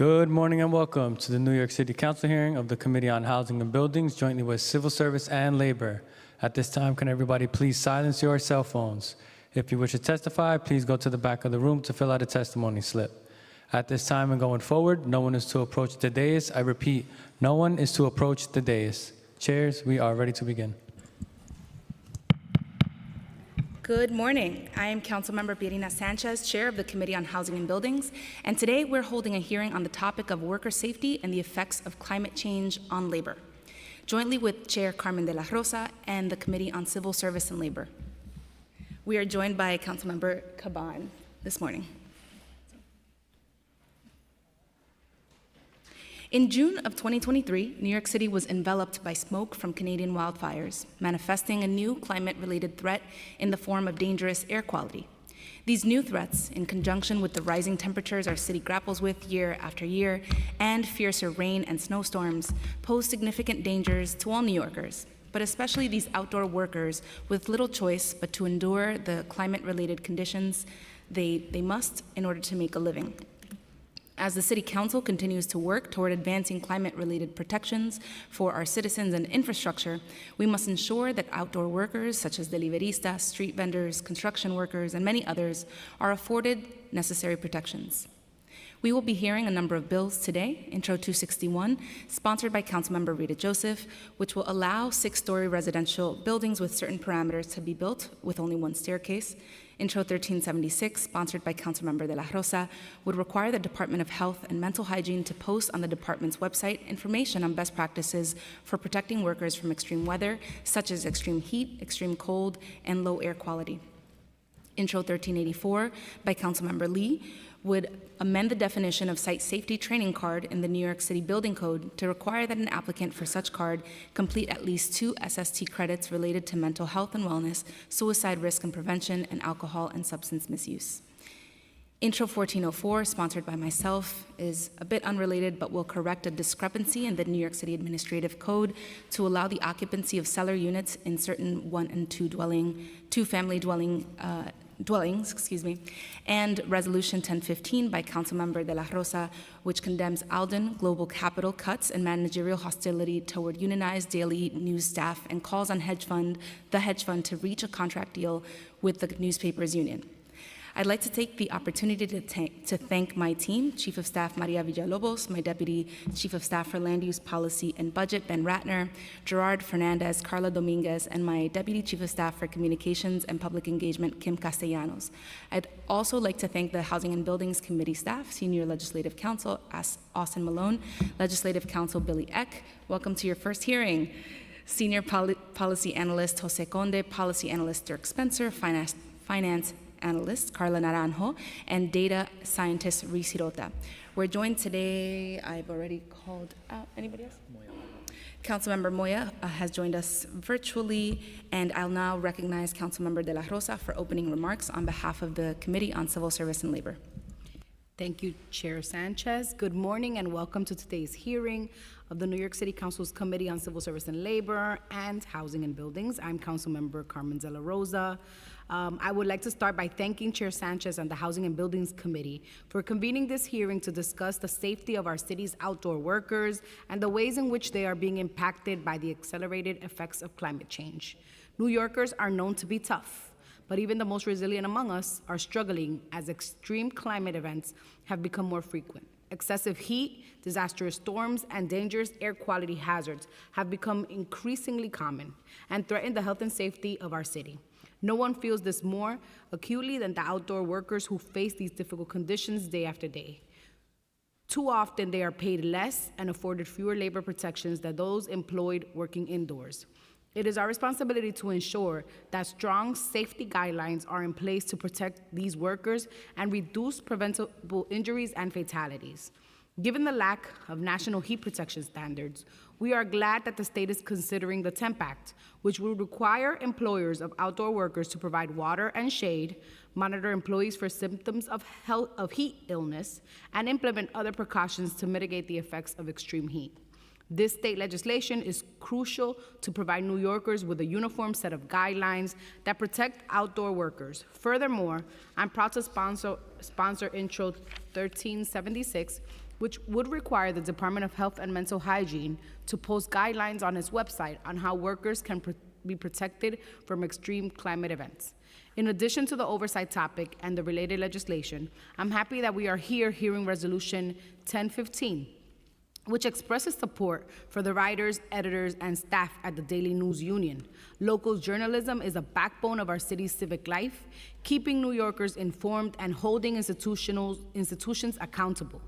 Good morning and welcome to the New York City Council hearing of the Committee on Housing and Buildings, jointly with Civil Service and Labor. At this time, can everybody please silence your cell phones? If you wish to testify, please go to the back of the room to fill out a testimony slip. At this time and going forward, no one is to approach the dais. I repeat, no one is to approach the dais. Chairs, we are ready to begin. Good morning. I am Councilmember Pierina Sanchez, Chair of the Committee on Housing and Buildings, and today we're holding a hearing on the topic of worker safety and the effects of climate change on labor, jointly with Chair Carmen de la Rosa and the Committee on Civil Service and Labor. We are joined by Councilmember Caban this morning. In June of 2023, New York City was enveloped by smoke from Canadian wildfires, manifesting a new climate-related threat in the form of dangerous air quality. These new threats, in conjunction with the rising temperatures our city grapples with year after year, and fiercer rain and snowstorms, pose significant dangers to all New Yorkers, but especially these outdoor workers with little choice but to endure the climate-related conditions they must in order to make a living. As the City Council continues to work toward advancing climate-related protections for our citizens and infrastructure, we must ensure that outdoor workers, such as deliveristas, street vendors, construction workers, and many others, are afforded necessary protections. We will be hearing a number of bills today. Intro 261, sponsored by Councilmember Rita Joseph, which will allow 6-story residential buildings with certain parameters to be built with only one staircase. Intro 1376, sponsored by Councilmember de la Rosa, would require the Department of Health and Mental Hygiene to post on the department's website information on best practices for protecting workers from extreme weather, such as extreme heat, extreme cold, and low air quality. Intro 1384 by Councilmember Lee would amend the definition of site safety training card in the New York City Building Code to require that an applicant for such card complete at least 2 SST credits related to mental health and wellness, suicide risk and prevention, and alcohol and substance misuse. Intro 1404, sponsored by myself, is a bit unrelated but will correct a discrepancy in the New York City Administrative Code to allow the occupancy of cellar units in certain 1 and 2 family dwellings, and Resolution 1015 by Councilmember de la Rosa, which condemns Alden Global Capital cuts and managerial hostility toward unionized daily news staff and calls on the hedge fund to reach a contract deal with the newspapers union. I'd like to take the opportunity to thank my team, Chief of Staff Maria Villalobos, my Deputy Chief of Staff for Land Use Policy and Budget, Ben Ratner, Gerard Fernandez, Carla Dominguez, and my Deputy Chief of Staff for Communications and Public Engagement, Kim Castellanos. I'd also like to thank the Housing and Buildings Committee staff, Senior Legislative Counsel Austin Malone, Legislative Counsel Billy Eck. Welcome to your first hearing. Senior Policy Analyst Jose Conde, Policy Analyst Dirk Spencer, Finance Analyst Carla Naranjo, and Data Scientist Reese Hirota. We're joined today, I've already called out, anybody else? Councilmember Moya has joined us virtually, and I'll now recognize Councilmember de la Rosa for opening remarks on behalf of the Committee on Civil Service and Labor. Thank you, Chair Sanchez. Good morning and welcome to today's hearing of the New York City Council's Committee on Civil Service and Labor and Housing and Buildings. I'm Councilmember Carmen de la Rosa. I would like to start by thanking Chair Sanchez and the Housing and Buildings Committee for convening this hearing to discuss the safety of our city's outdoor workers and the ways in which they are being impacted by the accelerated effects of climate change. New Yorkers are known to be tough, but even the most resilient among us are struggling as extreme climate events have become more frequent. Excessive heat, disastrous storms, and dangerous air quality hazards have become increasingly common and threaten the health and safety of our city. No one feels this more acutely than the outdoor workers who face these difficult conditions day after day. Too often, they are paid less and afforded fewer labor protections than those employed working indoors. It is our responsibility to ensure that strong safety guidelines are in place to protect these workers and reduce preventable injuries and fatalities. Given the lack of national heat protection standards, we are glad that the state is considering the TEMP Act, which will require employers of outdoor workers to provide water and shade, monitor employees for symptoms of heat illness, and implement other precautions to mitigate the effects of extreme heat. This state legislation is crucial to provide New Yorkers with a uniform set of guidelines that protect outdoor workers. Furthermore, I'm proud to sponsor Intro 1376, which would require the Department of Health and Mental Hygiene to post guidelines on its website on how workers can be protected from extreme climate events. In addition to the oversight topic and the related legislation, I'm happy that we are here hearing Resolution 1015, which expresses support for the writers, editors, and staff at the Daily News Union. Local journalism is a backbone of our city's civic life, keeping New Yorkers informed and holding institutions accountable.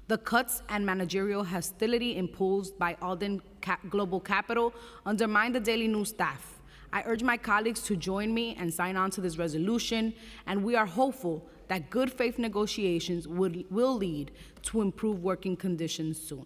The cuts and managerial hostility imposed by Alden Global Capital undermine the Daily News staff. I urge my colleagues to join me and sign on to this resolution, and we are hopeful that good faith negotiations will lead to improved working conditions soon.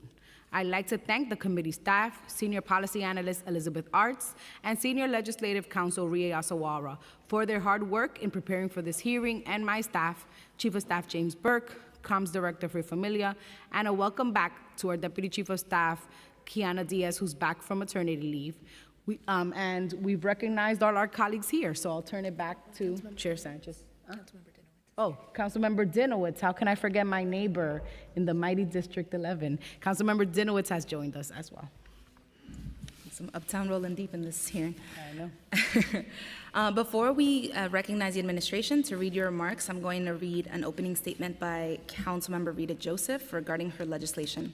I'd like to thank the committee staff, Senior Policy Analyst Elizabeth Arts, and Senior Legislative Counsel Rie Asawara for their hard work in preparing for this hearing, and my staff, Chief of Staff James Burke, Comms Director Free Familia, and a welcome back to our Deputy Chief of Staff, Kiana Diaz, who's back from maternity leave. And we've recognized all our colleagues here, so I'll turn it back to Chair Sanchez. Oh, Councilmember Dinowitz, how can I forget my neighbor in the mighty District 11? Councilmember Dinowitz has joined us as well. Some uptown rolling deep in this hearing. I know. Before we recognize the administration to read your remarks, I'm going to read an opening statement by Councilmember Rita Joseph regarding her legislation.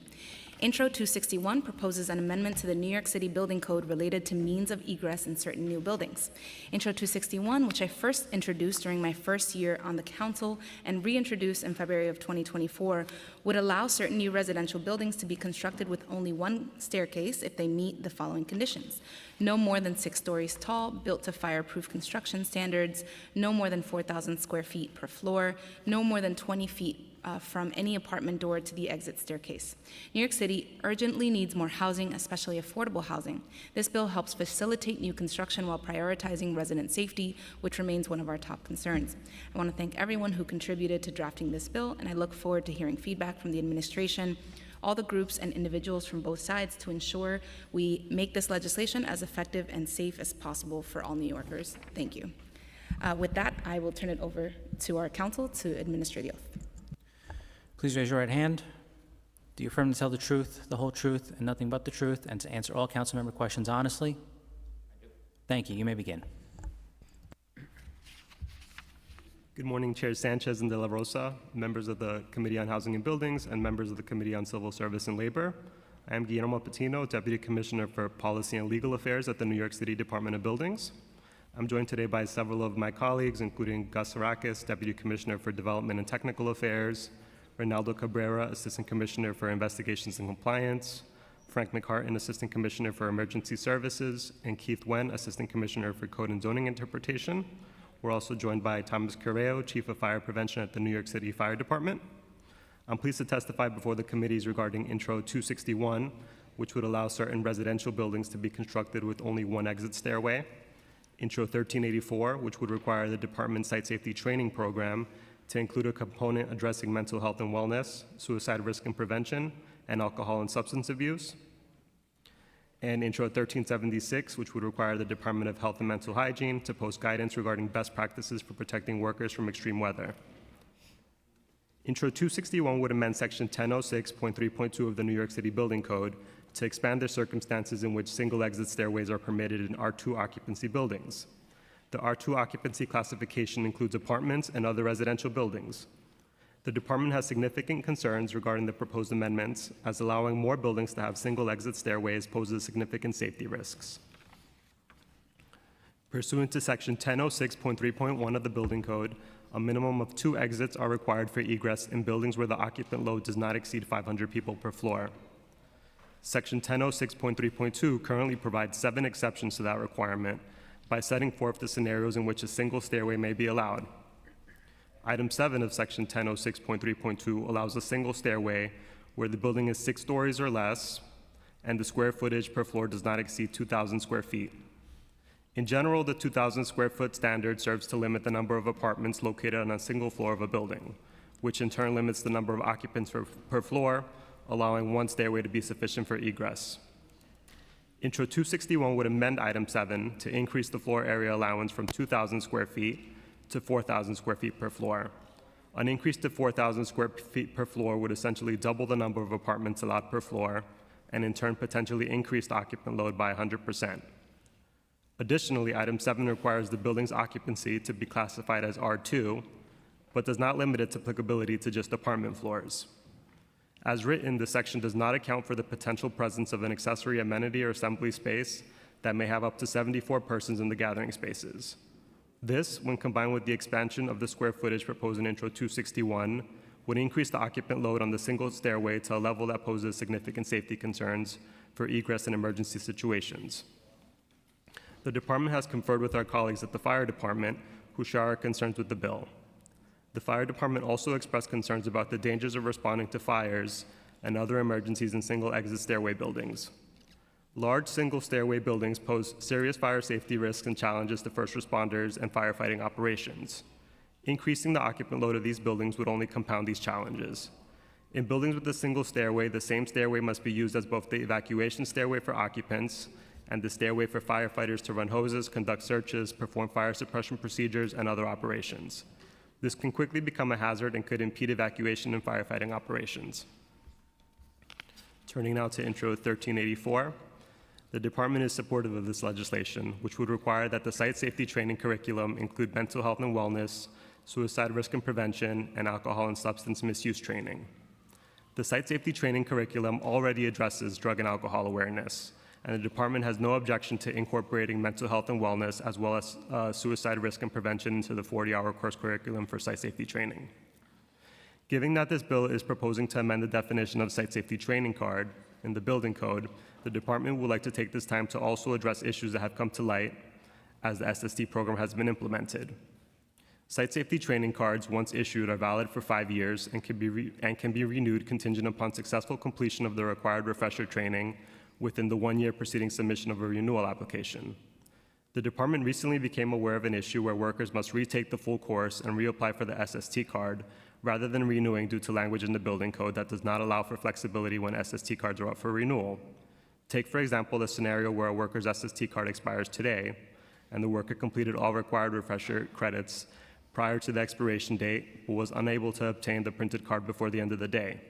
Intro 261 proposes an amendment to the New York City Building Code related to means of egress in certain new buildings. Intro 261, which I first introduced during my first year on the council and reintroduced in February of 2024, would allow certain new residential buildings to be constructed with only one staircase if they meet the following conditions: no more than 6 stories tall, built to fireproof construction standards, no more than 4,000 square feet per floor, no more than 20 feet from any apartment door to the exit staircase. New York City urgently needs more housing, especially affordable housing. This bill helps facilitate new construction while prioritizing resident safety, which remains one of our top concerns. I want to thank everyone who contributed to drafting this bill, and I look forward to hearing feedback from the administration, all the groups and individuals from both sides to ensure we make this legislation as effective and safe as possible for all New Yorkers. Thank you. With that, I will turn it over to our council to administer the oath. Please raise your right hand. Do you affirm to tell the truth, the whole truth, and nothing but the truth, and to answer all council member questions honestly? I do. Thank you. You may begin. Good morning, Chair Sanchez and De La Rosa, members of the Committee on Housing and Buildings, and members of the Committee on Civil Service and Labor. I am Guillermo Patino, Deputy Commissioner for Policy and Legal Affairs at the New York City Department of Buildings. I'm joined today by several of my colleagues, including Gus Sarakis, Deputy Commissioner for Development and Technical Affairs, Reynaldo Cabrera, Assistant Commissioner for Investigations and Compliance, Frank McCartan, Assistant Commissioner for Emergency Services, and Keith Wen, Assistant Commissioner for Code and Zoning Interpretation. We're also joined by Thomas Carreo, Chief of Fire Prevention at the New York City Fire Department. I'm pleased to testify before the committees regarding Intro 261, which would allow certain residential buildings to be constructed with only one exit stairway. Intro 1384, which would require the Department's Site Safety Training Program to include a component addressing mental health and wellness, suicide risk and prevention, and alcohol and substance abuse. And Intro 1376, which would require the Department of Health and Mental Hygiene to post guidance regarding best practices for protecting workers from extreme weather. Intro 261 would amend Section 1006.3.2 of the New York City Building Code to expand the circumstances in which single exit stairways are permitted in R2 occupancy buildings. The R2 occupancy classification includes apartments and other residential buildings. The department has significant concerns regarding the proposed amendments, as allowing more buildings to have single exit stairways poses significant safety risks. Pursuant to Section 1006.3.1 of the Building Code, a minimum of 2 exits are required for egress in buildings where the occupant load does not exceed 500 people per floor. Section 1006.3.2 currently provides 7 exceptions to that requirement, by setting forth the scenarios in which a single stairway may be allowed. Item 7 of Section 1006.3.2 allows a single stairway where the building is 6 stories or less and the square footage per floor does not exceed 2,000 square feet. In general, the 2,000 square foot standard serves to limit the number of apartments located on a single floor of a building, which in turn limits the number of occupants per floor, allowing one stairway to be sufficient for egress. Intro 261 would amend Item 7 to increase the floor area allowance from 2,000 square feet to 4,000 square feet per floor, An increase to 4,000 square feet per floor would essentially double the number of apartments allowed per floor, and in turn potentially increase the occupant load by 100%. Additionally, item 7 requires the building's occupancy to be classified as R2, but does not limit its applicability to just apartment floors. As written, this section does not account for the potential presence of an accessory amenity or assembly space that may have up to 74 persons in the gathering spaces. This, when combined with the expansion of the square footage proposed in Intro 261, would increase the occupant load on the single stairway to a level that poses significant safety concerns for egress in emergency situations. The department has conferred with our colleagues at the fire department, who share our concerns with the bill. The fire department also expressed concerns about the dangers of responding to fires and other emergencies in single exit stairway buildings. Large single stairway buildings pose serious fire safety risks and challenges to first responders and firefighting operations. Increasing the occupant load of these buildings would only compound these challenges. In buildings with a single stairway, the same stairway must be used as both the evacuation stairway for occupants and the stairway for firefighters to run hoses, conduct searches, perform fire suppression procedures, and other operations. This can quickly become a hazard and could impede evacuation and firefighting operations. Turning now to Intro 1384. The department is supportive of this legislation, which would require that the site safety training curriculum include mental health and wellness, suicide risk and prevention, and alcohol and substance misuse training. The site safety training curriculum already addresses drug and alcohol awareness, and the department has no objection to incorporating mental health and wellness as well as suicide risk and prevention into the 40-hour course curriculum for site safety training. Given that this bill is proposing to amend the definition of site safety training card in the building code, the department would like to take this time to also address issues that have come to light as the SST program has been implemented. Site safety training cards, once issued, are valid for 5 years and can be renewed contingent upon successful completion of the required refresher training within the 1 year preceding submission of a renewal application. The department recently became aware of an issue where workers must retake the full course and reapply for the SST card rather than renewing due to language in the building code that does not allow for flexibility when SST cards are up for renewal. Take, for example, the scenario where a worker's SST card expires today and the worker completed all required refresher credits prior to the expiration date but was unable to obtain the printed card before the end of the day.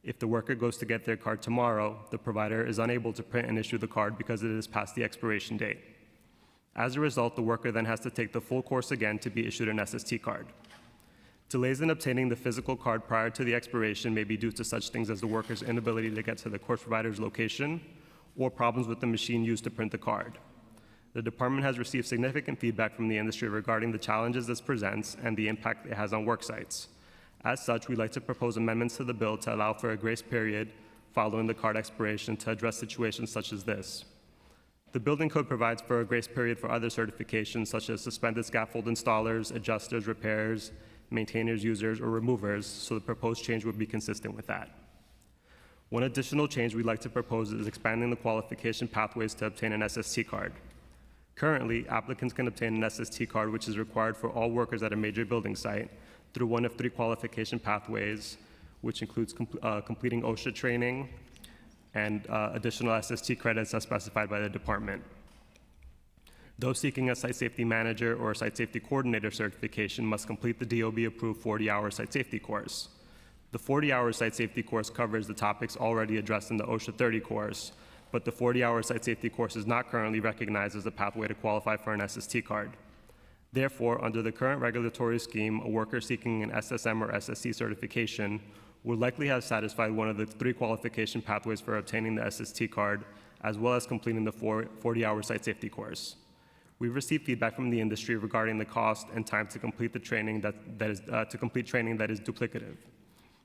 If the worker goes to get their card tomorrow, the provider is unable to print and issue the card because it is past the expiration date. As a result, the worker then has to take the full course again to be issued an SST card. Delays in obtaining the physical card prior to the expiration may be due to such things as the worker's inability to get to the course provider's location or problems with the machine used to print the card. The department has received significant feedback from the industry regarding the challenges this presents and the impact it has on work sites. As such, we'd like to propose amendments to the bill to allow for a grace period following the card expiration to address situations such as this. The building code provides for a grace period for other certifications such as suspended scaffold installers, adjusters, repairs, maintainers, users, or removers, so the proposed change would be consistent with that. One additional change we'd like to propose is expanding the qualification pathways to obtain an SST card. Currently, applicants can obtain an SST card, which is required for all workers at a major building site, through one of 3 qualification pathways, which includes completing OSHA training and additional SST credits as specified by the department. Those seeking a site safety manager or site safety coordinator certification must complete the DOB-approved 40-hour site safety course. The 40-hour site safety course covers the topics already addressed in the OSHA 30 course, but the 40-hour site safety course is not currently recognized as a pathway to qualify for an SST card. Therefore, under the current regulatory scheme, a worker seeking an SSM or SSC certification would likely have satisfied one of the 3 qualification pathways for obtaining the SST card, as well as completing the 40-hour site safety course. We've received feedback from the industry regarding the cost and time to complete the training that is duplicative.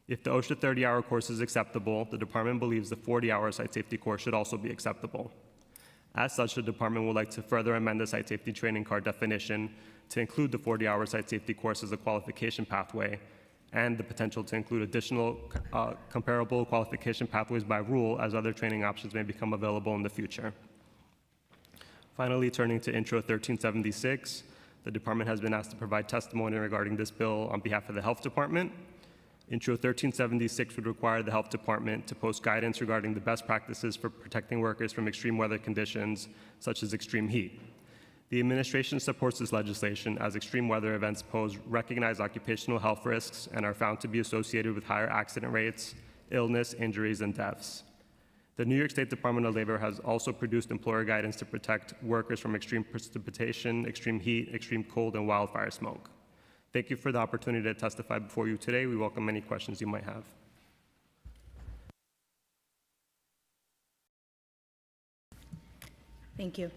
If the OSHA 30-hour course is acceptable, the department believes the 40-hour site safety course should also be acceptable. As such, the department would like to further amend the site safety training card definition to include the 40-hour site safety course as a qualification pathway and the potential to include additional comparable qualification pathways by rule as other training options may become available in the future. Finally, turning to Intro 1376, the department has been asked to provide testimony regarding this bill on behalf of the Health Department. Intro 1376 would require the Health Department to post guidance regarding the best practices for protecting workers from extreme weather conditions, such as extreme heat. The administration supports this legislation as extreme weather events pose recognized occupational health risks and are found to be associated with higher accident rates, illness, injuries, and deaths. The New York State Department of Labor has also produced employer guidance to protect workers from extreme precipitation, extreme heat, extreme cold, and wildfire smoke. Thank you for the opportunity to testify before you today. We welcome any questions you might have. Thank you.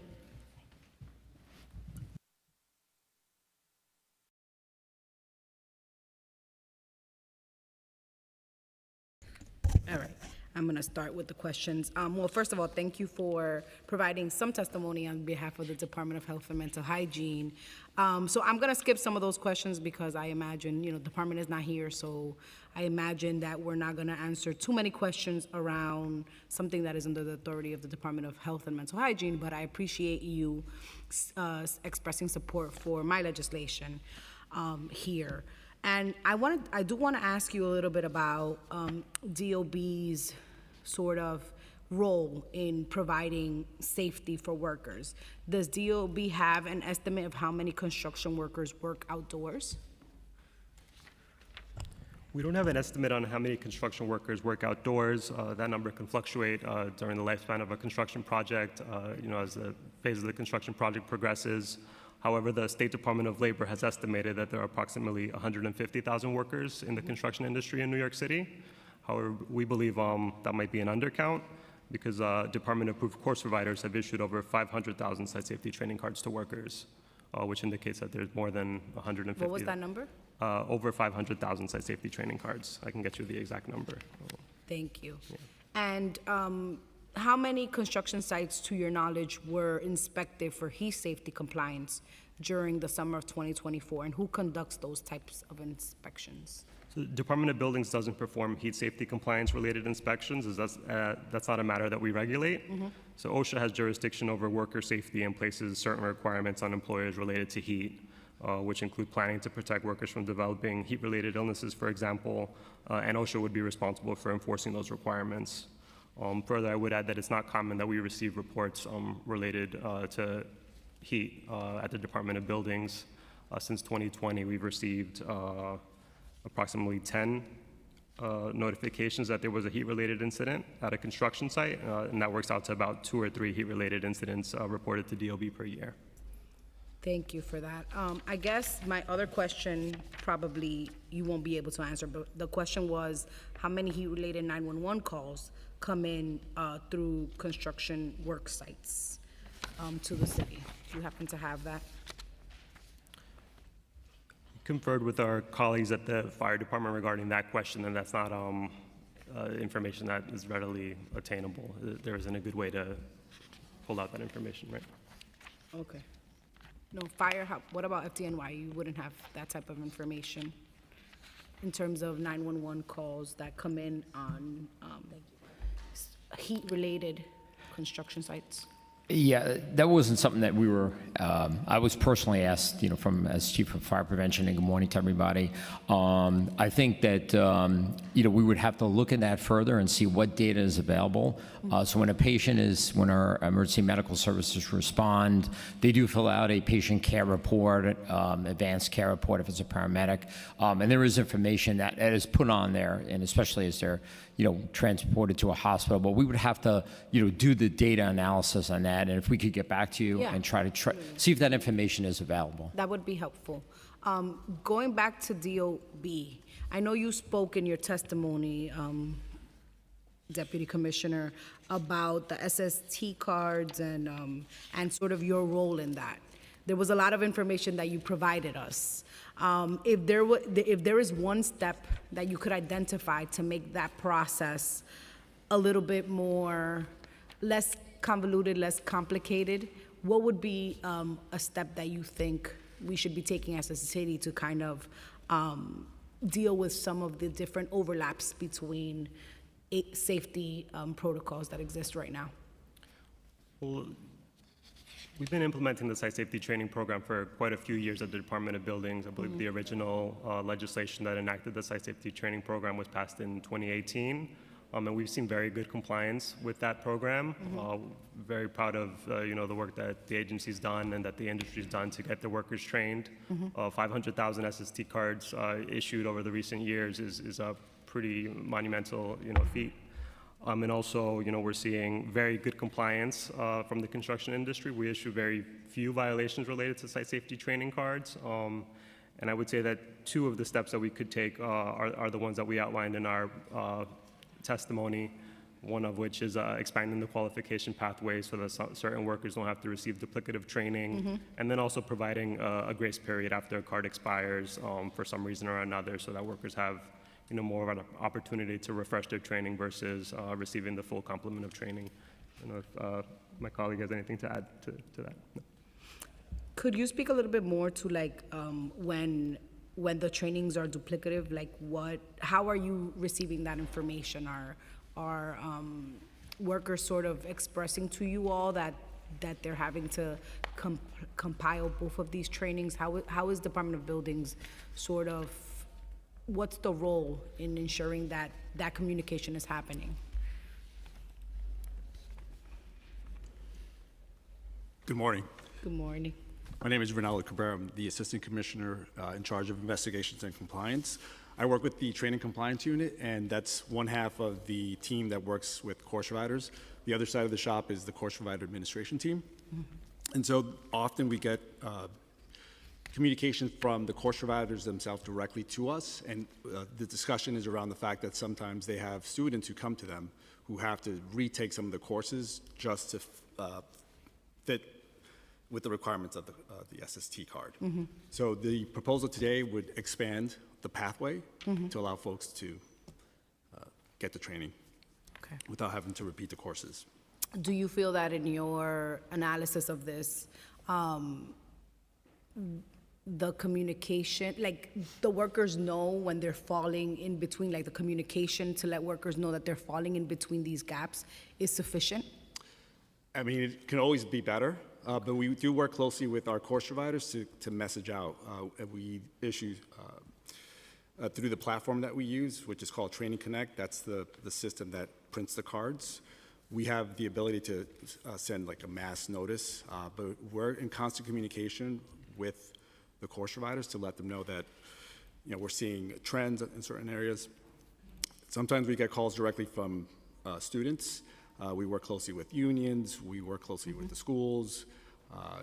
All right, I'm going to start with the questions. Well, first of all, thank you for providing some testimony on behalf of the Department of Health and Mental Hygiene. So I'm going to skip some of those questions because I imagine, the department is not here, so I imagine that we're not going to answer too many questions around something that is under the authority of the Department of Health and Mental Hygiene, but I appreciate you expressing support for my legislation here. And I do want to ask you a little bit about DOB's sort of role in providing safety for workers. Does DOB have an estimate of how many construction workers work outdoors? We don't have an estimate on how many construction workers work outdoors. That number can fluctuate during the lifespan of a construction project, as the phase of the construction project progresses. However, the State Department of Labor has estimated that there are approximately 150,000 workers in the construction industry in New York City. However, we believe that might be an undercount because department-approved course providers have issued over 500,000 site safety training cards to workers, which indicates that there's more than 150. What was that number? Over 500,000 site safety training cards. I can get you the exact number. Thank you. Yeah. And how many construction sites, to your knowledge, were inspected for heat safety compliance during the summer of 2024, and who conducts those types of inspections? So the Department of Buildings doesn't perform heat safety compliance related inspections, as that's not a matter that we regulate. Mm-hmm. So OSHA has jurisdiction over worker safety and places certain requirements on employers related to heat, which include planning to protect workers from developing heat-related illnesses, for example, and OSHA would be responsible for enforcing those requirements. Further, I would add that it's not common that we receive reports related to heat at the Department of Buildings. Since 2020, we've received approximately 10 notifications that there was a heat-related incident at a construction site, and that works out to about 2 or 3 heat-related incidents reported to DOB per year. Thank you for that. I guess my other question, probably you won't be able to answer, but the question was, how many heat-related 911 calls come in through construction work sites to the city? Do you happen to have that? Conferred with our colleagues at the fire department regarding that question, and that's not information that is readily attainable. There isn't a good way to pull out that information, right? Okay. No, fire, what about FDNY? You wouldn't have that type of information in terms of 911 calls that come in on heat-related construction sites? Yeah, that wasn't something that we were, I was personally asked, as Chief of Fire Prevention, and good morning to everybody. I think that, we would have to look at that further and see what data is available. So when when our emergency medical services respond, they do fill out a patient care report, advanced care report if it's a paramedic. And there is information that is put on there, and especially as they're, transported to a hospital. But we would have to, do the data analysis on that. And if we could get back to you and try to see if that information is available. That would be helpful. Going back to DOB, I know you spoke in your testimony, Deputy Commissioner, about the SST cards and sort of your role in that. There was a lot of information that you provided us. If there is one step that you could identify to make that process a little bit less convoluted, less complicated, what would be a step that you think we should be taking as a city to kind of deal with some of the different overlaps between safety protocols that exist right now? Well, we've been implementing the site safety training program for quite a few years at the Department of Buildings. I believe the original legislation that enacted the site safety training program was passed in 2018. And we've seen very good compliance with that program. Very proud of the work that the agency's done and that the industry's done to get the workers trained. 500,000 SST cards issued over the recent years is a pretty monumental feat. And also, we're seeing very good compliance from the construction industry. We issue very few violations related to site safety training cards. And I would say that 2 of the steps that we could take are the ones that we outlined in our testimony, one of which is expanding the qualification pathway so that certain workers don't have to receive duplicative training, and then also providing a grace period after a card expires for some reason or another so that workers have more of an opportunity to refresh their training versus receiving the full complement of training. I don't know if my colleague has anything to add to that. No. Could you speak a little bit more to like when the trainings are duplicative, like how are you receiving that information? Are workers sort of expressing to you all that they're having to compile both of these trainings? How is Department of Buildings sort of, what's the role in ensuring that that communication is happening? Good morning. Good morning. My name is Ronaldo Cabrera. I'm the Assistant Commissioner in charge of investigations and compliance. I work with the Training Compliance Unit, and that's one half of the team that works with course providers. The other side of the shop is the course provider administration team. And so often we get communication from the course providers themselves directly to us, and the discussion is around the fact that sometimes they have students who come to them who have to retake some of the courses just to fit with the requirements of the SST card. So the proposal today would expand the pathway to allow folks to get the training without having to repeat the courses. Do you feel that in your analysis of this, the communication, like the workers know when they're falling in between, like the communication to let workers know that they're falling in between these gaps is sufficient? I mean, it can always be better, but we do work closely with our course providers to message out. And we issue through the platform that we use, which is called Training Connect. That's the system that prints the cards. We have the ability to send like a mass notice, but we're in constant communication with the course providers to let them know that we're seeing trends in certain areas. Sometimes we get calls directly from students. We work closely with unions. We work closely with the schools,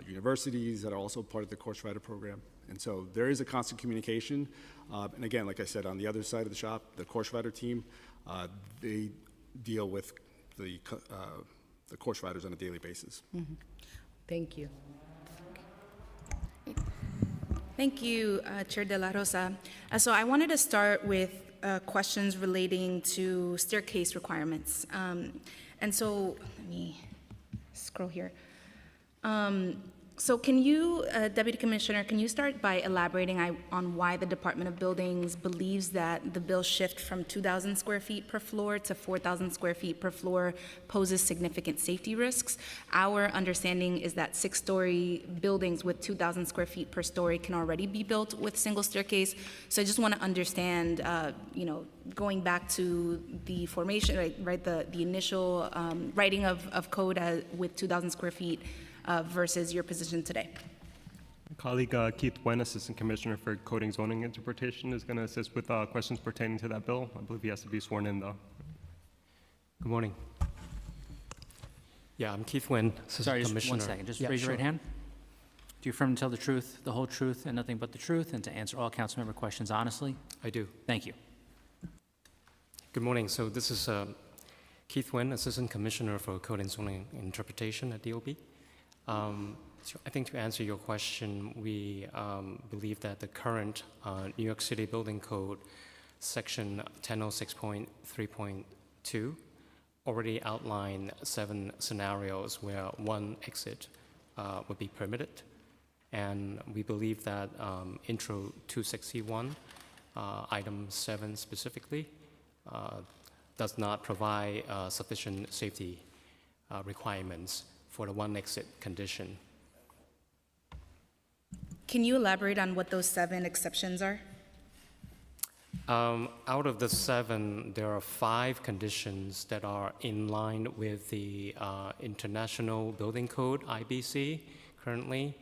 universities that are also part of the course provider program. And so there is a constant communication. And again, like I said, on the other side of the shop, the course provider team, they deal with the course providers on a daily basis. Thank you. Thank you, Chair De La Rosa. So I wanted to start with questions relating to staircase requirements. And so let me scroll here. So can you, Deputy Commissioner, can you start by elaborating on why the Department of Buildings believes that the bill shift from 2,000 square feet per floor to 4,000 square feet per floor poses significant safety risks? Our understanding is that 6-story buildings with 2,000 square feet per story can already be built with single staircase. So I just want to understand, going back to the formation, right, the initial writing of code with 2,000 square feet versus your position today. My colleague Keith Wen, Assistant Commissioner for Coding, Zoning Interpretation, is going to assist with questions pertaining to that bill. I believe he has to be sworn in, though. Good morning. Yeah, I'm Keith Wen, Assistant Sorry, just Commissioner. 1 second. Just Yeah, raise your sure. right hand. Do you affirm to tell the truth, the whole truth, and nothing but the truth, and to answer all council member questions honestly? I do. Thank you. Good morning. So this is Keith Wen, Assistant Commissioner for Code and Zoning Interpretation at DOB. So I think to answer your question, we believe that the current New York City Building Code, Section 1006.3.2, already outlined 7 scenarios where one exit would be permitted. And we believe that Intro 261, Item 7 specifically, does not provide sufficient safety requirements for the one exit condition. Can you elaborate on what those 7 exceptions are? Out of the 7, there are 5 conditions that are in line with the International Building Code, IBC, currently.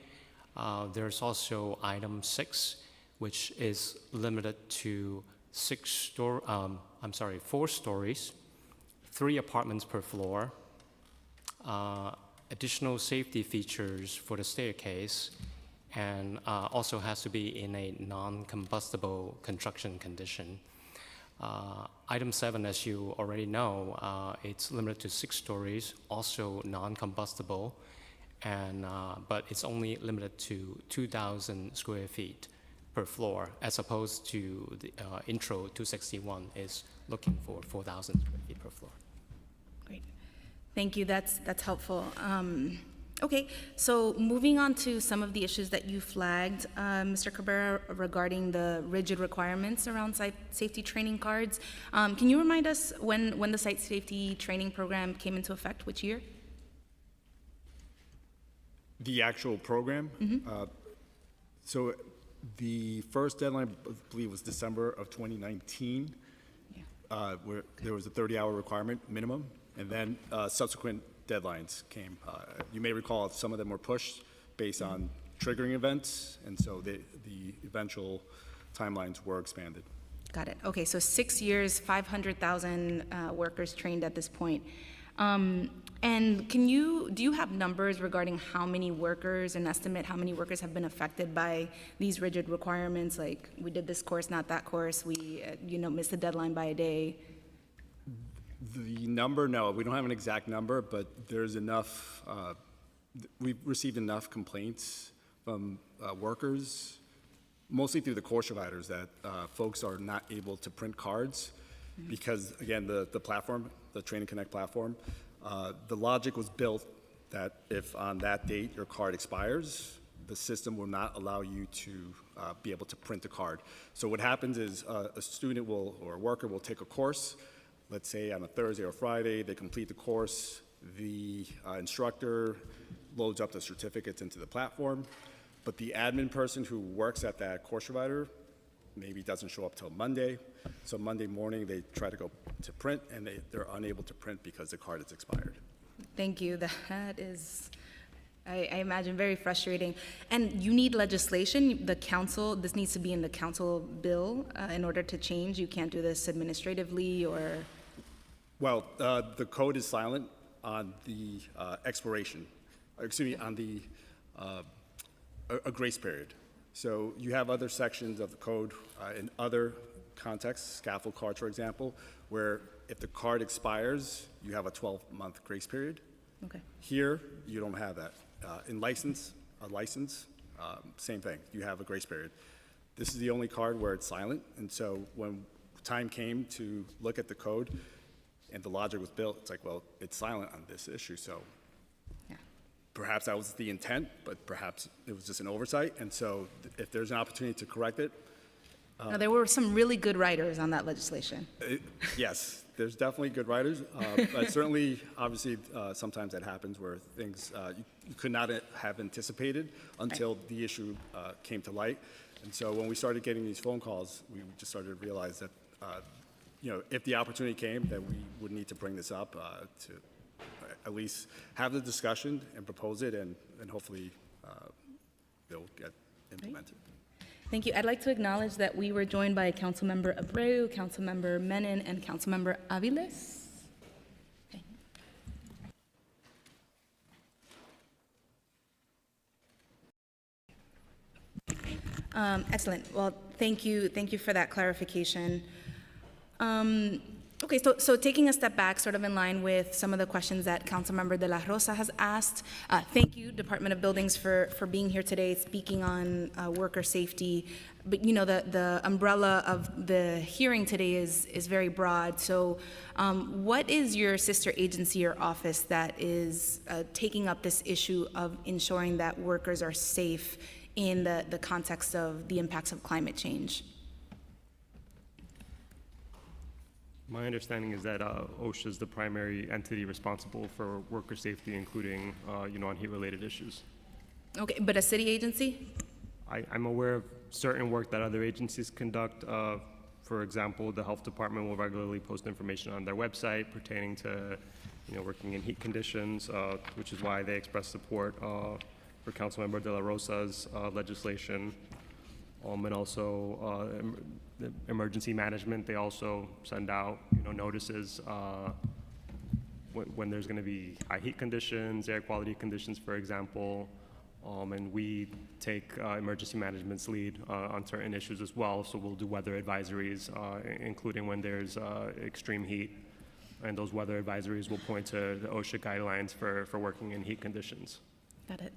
There's also item 6, which is limited to 4 stories, 3 apartments per floor, additional safety features for the staircase, and also has to be in a non-combustible construction condition. Item 7, as you already know, it's limited to 6 stories, also non-combustible, and but it's only limited to 2,000 square feet per floor, as opposed to the Intro 261 is looking for 4,000 square feet per floor. Great. Thank you. That's helpful. Okay, so moving on to some of the issues that you flagged, Mr. Cabrera, regarding the rigid requirements around safety training cards. Can you remind us when the site safety training program came into effect, which year? The actual program? So the first deadline, I believe, was December of 2019, where there was a 30-hour requirement minimum, and then subsequent deadlines came. You may recall some of them were pushed based on triggering events, and so the eventual timelines were expanded. Got it. Okay, so 6 years, 500,000 workers trained at this point. And do you have numbers regarding how many workers, an estimate how many workers have been affected by these rigid requirements? Like, we did this course, not that course, we missed the deadline by a day. The number, no, we don't have an exact number, but there's enough, we've received enough complaints from workers, mostly through the course providers, that folks are not able to print cards because, again, the platform, the Training Connect platform, the logic was built that if on that date your card expires, the system will not allow you to be able to print the card. So what happens is a student or a worker will take a course, let's say on a Thursday or Friday, they complete the course, the instructor loads up the certificates into the platform, but the admin person who works at that course provider maybe doesn't show up till Monday. So Monday morning, they try to go to print, and they're unable to print because the card is expired. Thank you. That is, I imagine, very frustrating. And you need legislation. The council, this needs to be in the council bill in order to change. You can't do this administratively or... Well, the code is silent on the expiration, excuse me, on the a grace period. So you have other sections of the code in other contexts, scaffold cards, for example, where if the card expires, you have a 12-month grace period. Okay. Here, you don't have that. In license, same thing. You have a grace period. This is the only card where it's silent, and so when time came to look at the code and the logic was built, it's like, well, it's silent on this issue, so Yeah. perhaps that was the intent, but perhaps it was just an oversight, and so if there's an opportunity to correct it, No, there were some really good writers on that legislation. yes, there's definitely good writers, but certainly, obviously, sometimes that happens where things you could not have anticipated until the issue came to light. And so when we started getting these phone calls, we just started to realize that, if the opportunity came, that we would need to bring this up to at least have the discussion and propose it, and hopefully they'll get implemented. Thank you. I'd like to acknowledge that we were joined by Councilmember Abreu, Councilmember Menon, and Councilmember Aviles. Okay. Excellent. Well, thank you for that clarification. Okay, so taking a step back, sort of in line with some of the questions that Councilmember De La Rosa has asked, thank you, Department of Buildings, for being here today, speaking on worker safety. But the umbrella of the hearing today is very broad. So, what is your sister agency or office that is taking up this issue of ensuring that workers are safe in the context of the impacts of climate change? My understanding is that OSHA is the primary entity responsible for worker safety, including, on heat-related issues. Okay, but a city agency? I'm aware of certain work that other agencies conduct For example, the health department will regularly post information on their website pertaining to, working in heat conditions, which is why they express support for Councilmember De La Rosa's legislation. And also emergency management, they also send out, notices when there's going to be high heat conditions, air quality conditions, for example. And we take emergency management's lead on certain issues as well. So we'll do weather advisories, including when there's extreme heat. And those weather advisories will point to the OSHA guidelines for working in heat conditions. Got it.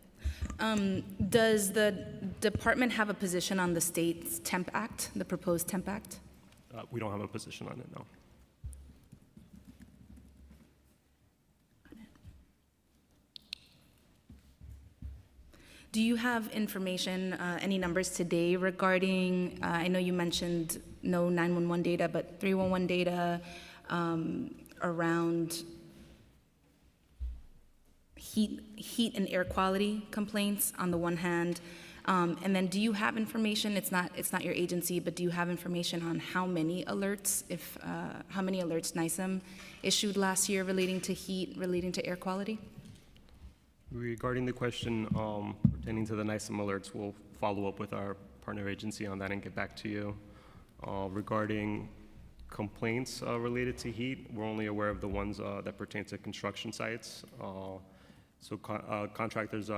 Does the department have a position on the state's TEMP Act, the proposed TEMP Act? We don't have a position on it, no. Do you have information, any numbers today regarding, I know you mentioned no 911 data, but 311 data around heat and air quality complaints on the one hand, and then do you have information? It's not your agency, but do you have information on how many alerts, how many alerts NISM issued last year relating to heat, relating to air quality? Regarding the question pertaining to the NISM alerts, we'll follow up with our partner agency on that and get back to you. Regarding complaints related to heat, we're only aware of the ones that pertain to construction sites. So contractors,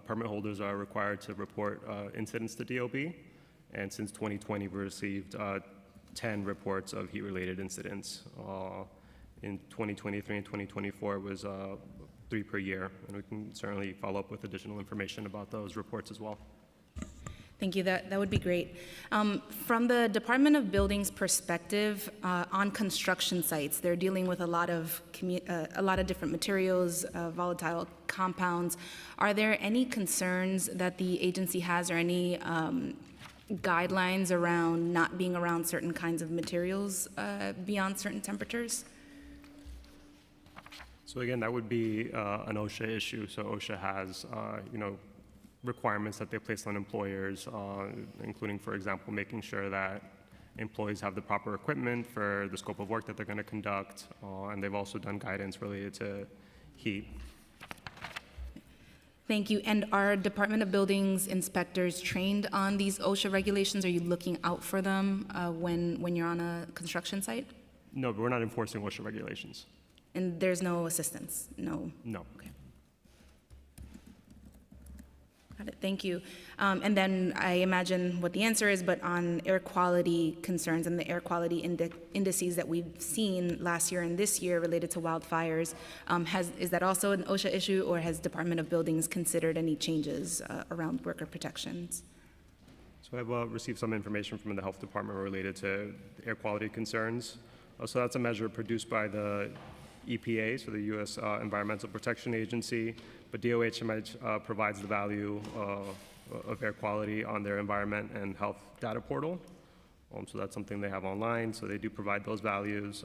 permit holders are required to report incidents to DOB. And since 2020, we received 10 reports of heat-related incidents. In 2023 and 2024, it was 3 per year. And we can certainly follow up with additional information about those reports as well. Thank you. That would be great. From the Department of Buildings perspective, on construction sites, they're dealing with a lot of different materials, volatile compounds. Are there any concerns that the agency has, or any guidelines around not being around certain kinds of materials beyond certain temperatures? So again, that would be an OSHA issue. So OSHA has, requirements that they place on employers, including, for example, making sure that employees have the proper equipment for the scope of work that they're going to conduct, and they've also done guidance related to heat. Thank you. And are Department of Buildings inspectors trained on these OSHA regulations? Are you looking out for them when you're on a construction site? No, but we're not enforcing OSHA regulations. And there's no assistance? No? No. Okay. Got it. Thank you. And then I imagine what the answer is, but on air quality concerns and the air quality indices that we've seen last year and this year related to wildfires, is that also an OSHA issue, or has Department of Buildings considered any changes around worker protections? So I've received some information from the health department related to air quality concerns. So that's a measure produced by the EPA, so the U.S. Environmental Protection Agency, but DOHMH provides the value of air quality on their environment and health data portal. So that's something they have online, so they do provide those values.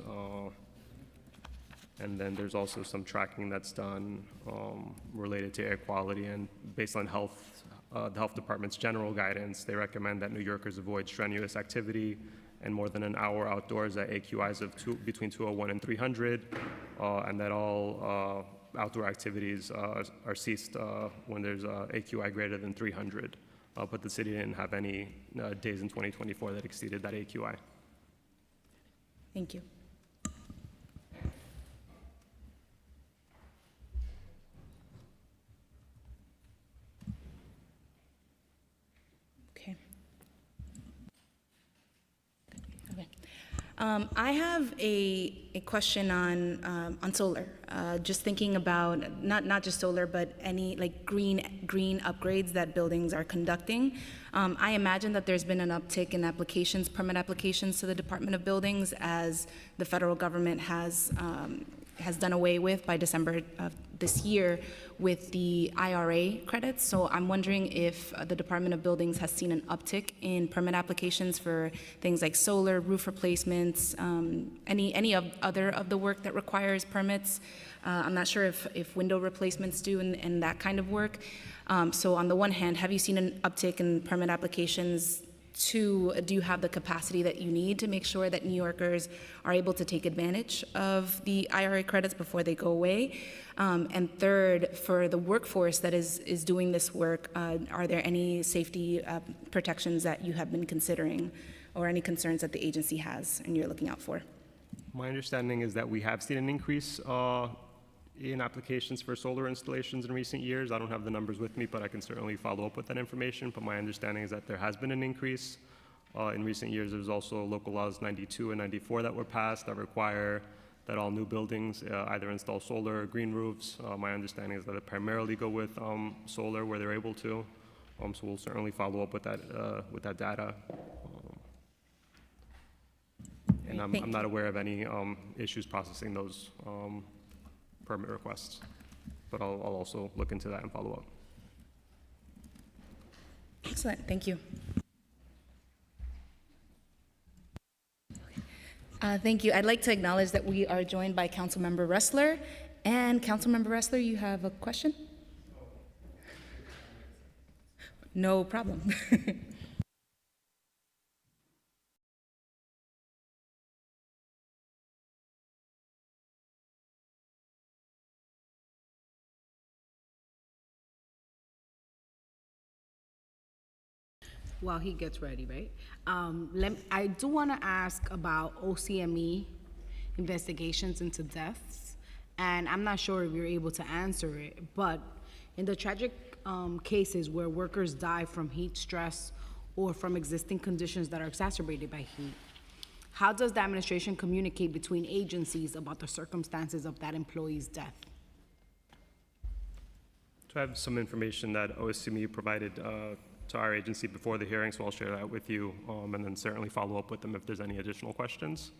And then there's also some tracking that's done related to air quality, and based on the health department's general guidance, they recommend that New Yorkers avoid strenuous activity and more than an hour outdoors at AQIs of between 201 and 300, and that all outdoor activities are ceased when there's AQI greater than 300. But the city didn't have any days in 2024 that exceeded that AQI. Thank you. Okay. I have a question on solar. Just thinking about not just solar, but any like green upgrades that buildings are conducting. I imagine that there's been an uptick in applications, permit applications to the Department of Buildings, as the federal government has done away with by December of this year with the IRA credits. So I'm wondering if the Department of Buildings has seen an uptick in permit applications for things like solar, roof replacements, any other of the work that requires permits. I'm not sure if window replacements do and that kind of work. So on the one hand, have you seen an uptick in permit applications Two, do you have the capacity that you need to make sure that New Yorkers are able to take advantage of the IRA credits before they go away? And third, for the workforce that is doing this work, are there any safety protections that you have been considering or any concerns that the agency has and you're looking out for? My understanding is that we have seen an increase in applications for solar installations in recent years. I don't have the numbers with me, but I can certainly follow up with that information. But my understanding is that there has been an increase. In recent years, there's also local laws 92 and 94 that were passed that require that all new buildings either install solar or green roofs. My understanding is that they primarily go with solar where they're able to. So we'll certainly follow up with that data. And I'm not aware of any issues processing those permit requests, but I'll also look into that and follow up. Excellent, thank you. Thank you. I'd like to acknowledge that we are joined by Councilmember Ressler. And Councilmember Ressler, you have a question? No problem. While he gets ready, right? I do want to ask about OCME investigations into deaths, and I'm not sure if you're able to answer it, but in the tragic cases where workers die from heat stress or from existing conditions that are exacerbated by heat, how does the administration communicate between agencies about the circumstances of that employee's death? So I have some information that OSCME provided to our agency before the hearing, so I'll share that with you, and then certainly follow up with them if there's any additional questions.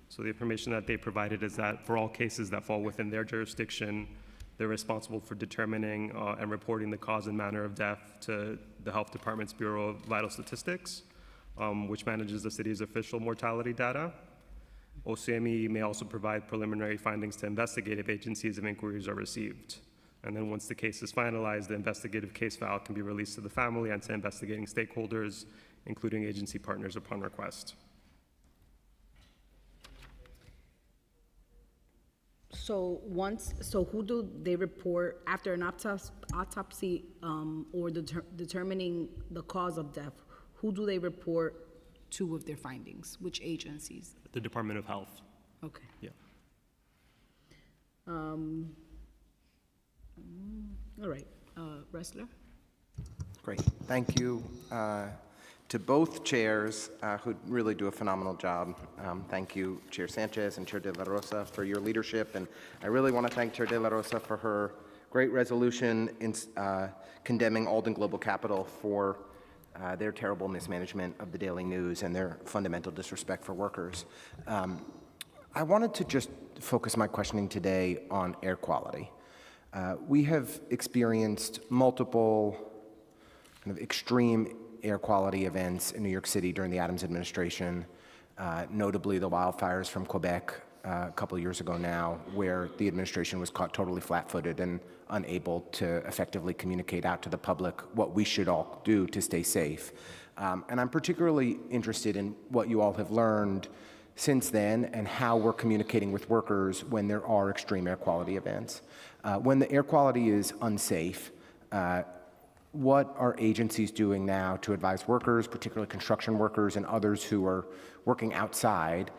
So the information that they provided is that for all cases that fall within their jurisdiction, they're responsible for determining and reporting the cause and manner of death to the Health Department's Bureau of Vital Statistics, which manages the city's official mortality data. OCME may also provide preliminary findings to investigative agencies if inquiries are received. And then once the case is finalized, the investigative case file can be released to the family and to investigating stakeholders, including agency partners upon request. So who do they report after an autopsy or determining the cause of death? Who do they report to with their findings? Which agencies? The Department of Health. Okay. Yeah. All right, Ressler? Great. Thank you to both chairs who really do a phenomenal job. Thank you, Chair Sanchez and Chair De La Rosa, for your leadership. And I really want to thank Chair De La Rosa for her great resolution in condemning Alden Global Capital for their terrible mismanagement of the Daily News and their fundamental disrespect for workers. I wanted to just focus my questioning today on air quality. We have experienced multiple kind of extreme air quality events in New York City during the Adams administration, notably the wildfires from Quebec a couple of years ago now, where the administration was caught totally flat-footed and unable to effectively communicate out to the public what we should all do to stay safe. And I'm particularly interested in what you all have learned since then and how we're communicating with workers when there are extreme air quality events. When the air quality is unsafe, what are agencies doing now to advise workers, particularly construction workers and others who are working outside,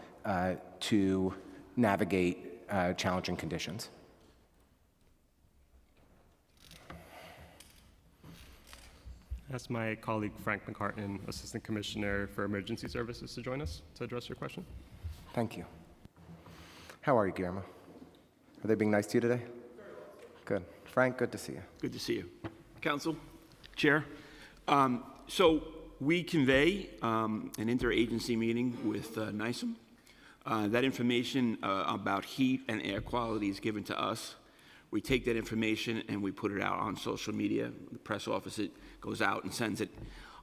to navigate challenging conditions? Ask my colleague Frank McCartan, Assistant Commissioner for Emergency Services, to join us to address your question. Thank you. How are you, Guillermo? Are they being nice to you today? Good. Frank, good to see you. Good to see you. Council, Chair. So we convey an interagency meeting with NYSEM. That information about heat and air quality is given to us. We take that information and we put it out on social media. The press office goes out and sends it.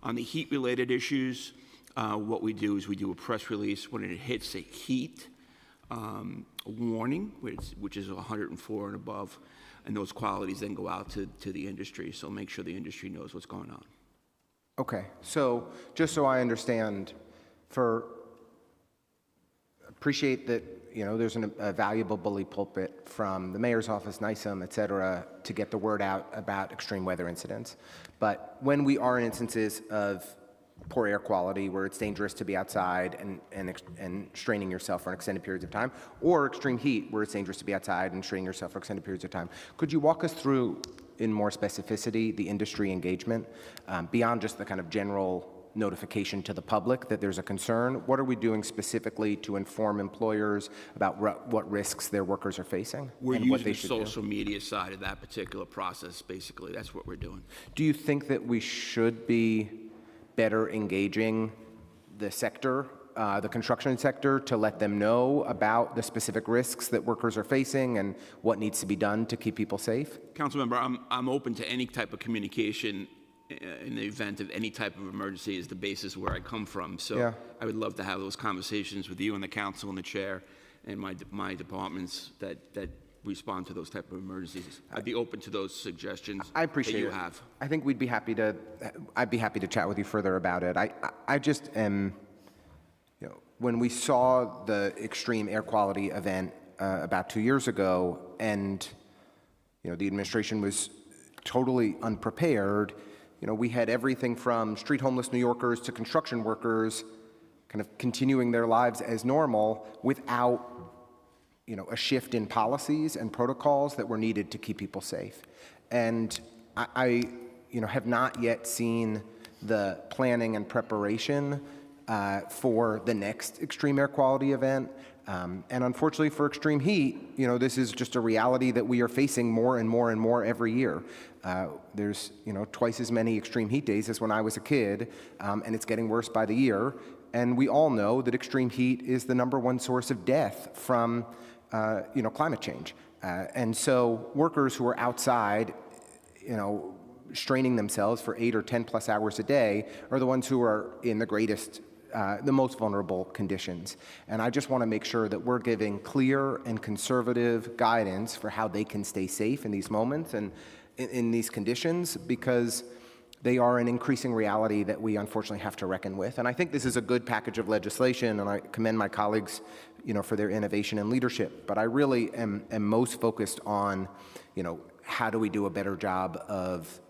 On the heat-related issues, what we do is we do a press release when it hits a heat warning, which is 104 and above, and those qualities then go out to the industry, so make sure the industry knows what's going on. Okay, so just so I understand, appreciate that, there's a valuable bully pulpit from the mayor's office, NISM, et cetera, to get the word out about extreme weather incidents. But when we are in instances of poor air quality where it's dangerous to be outside and straining yourself for extended periods of time, or extreme heat where it's dangerous to be outside and straining yourself for extended periods of time, could you walk us through in more specificity the industry engagement beyond just the kind of general notification to the public that there's a concern? What are we doing specifically to inform employers about what risks their workers are facing We're and what using they the should do? social media side of that particular process, basically. That's what we're doing. Do you think that we should be better engaging the sector, the construction sector, to let them know about the specific risks that workers are facing and what needs to be done to keep people safe? Councilmember, I'm open to any type of communication in the event of any type of emergency is the basis where I come from. So Yeah. I would love to have those conversations with you and the council and the chair and my departments that respond to those type of emergencies. I'd be open to those suggestions I appreciate that you it. have. I think I'd be happy to chat with you further about it. I just am, when we saw the extreme air quality event about 2 years ago, and the administration was totally unprepared. We had everything from street homeless New Yorkers to construction workers kind of continuing their lives as normal without a shift in policies and protocols that were needed to keep people safe. And I have not yet seen the planning and preparation for the next extreme air quality event. And unfortunately for extreme heat, this is just a reality that we are facing more and more and more every year. There's, twice as many extreme heat days as when I was a kid, and it's getting worse by the year. And we all know that extreme heat is the #1 source of death from, climate change. And so workers who are outside, straining themselves for 8 or 10 plus hours a day are the ones who are in the most vulnerable conditions. And I just want to make sure that we're giving clear and conservative guidance for how they can stay safe in these moments and in these conditions, because they are an increasing reality that we unfortunately have to reckon with. And I think this is a good package of legislation, and I commend my colleagues, for their innovation and leadership. But I really am most focused on, how do we do a better job of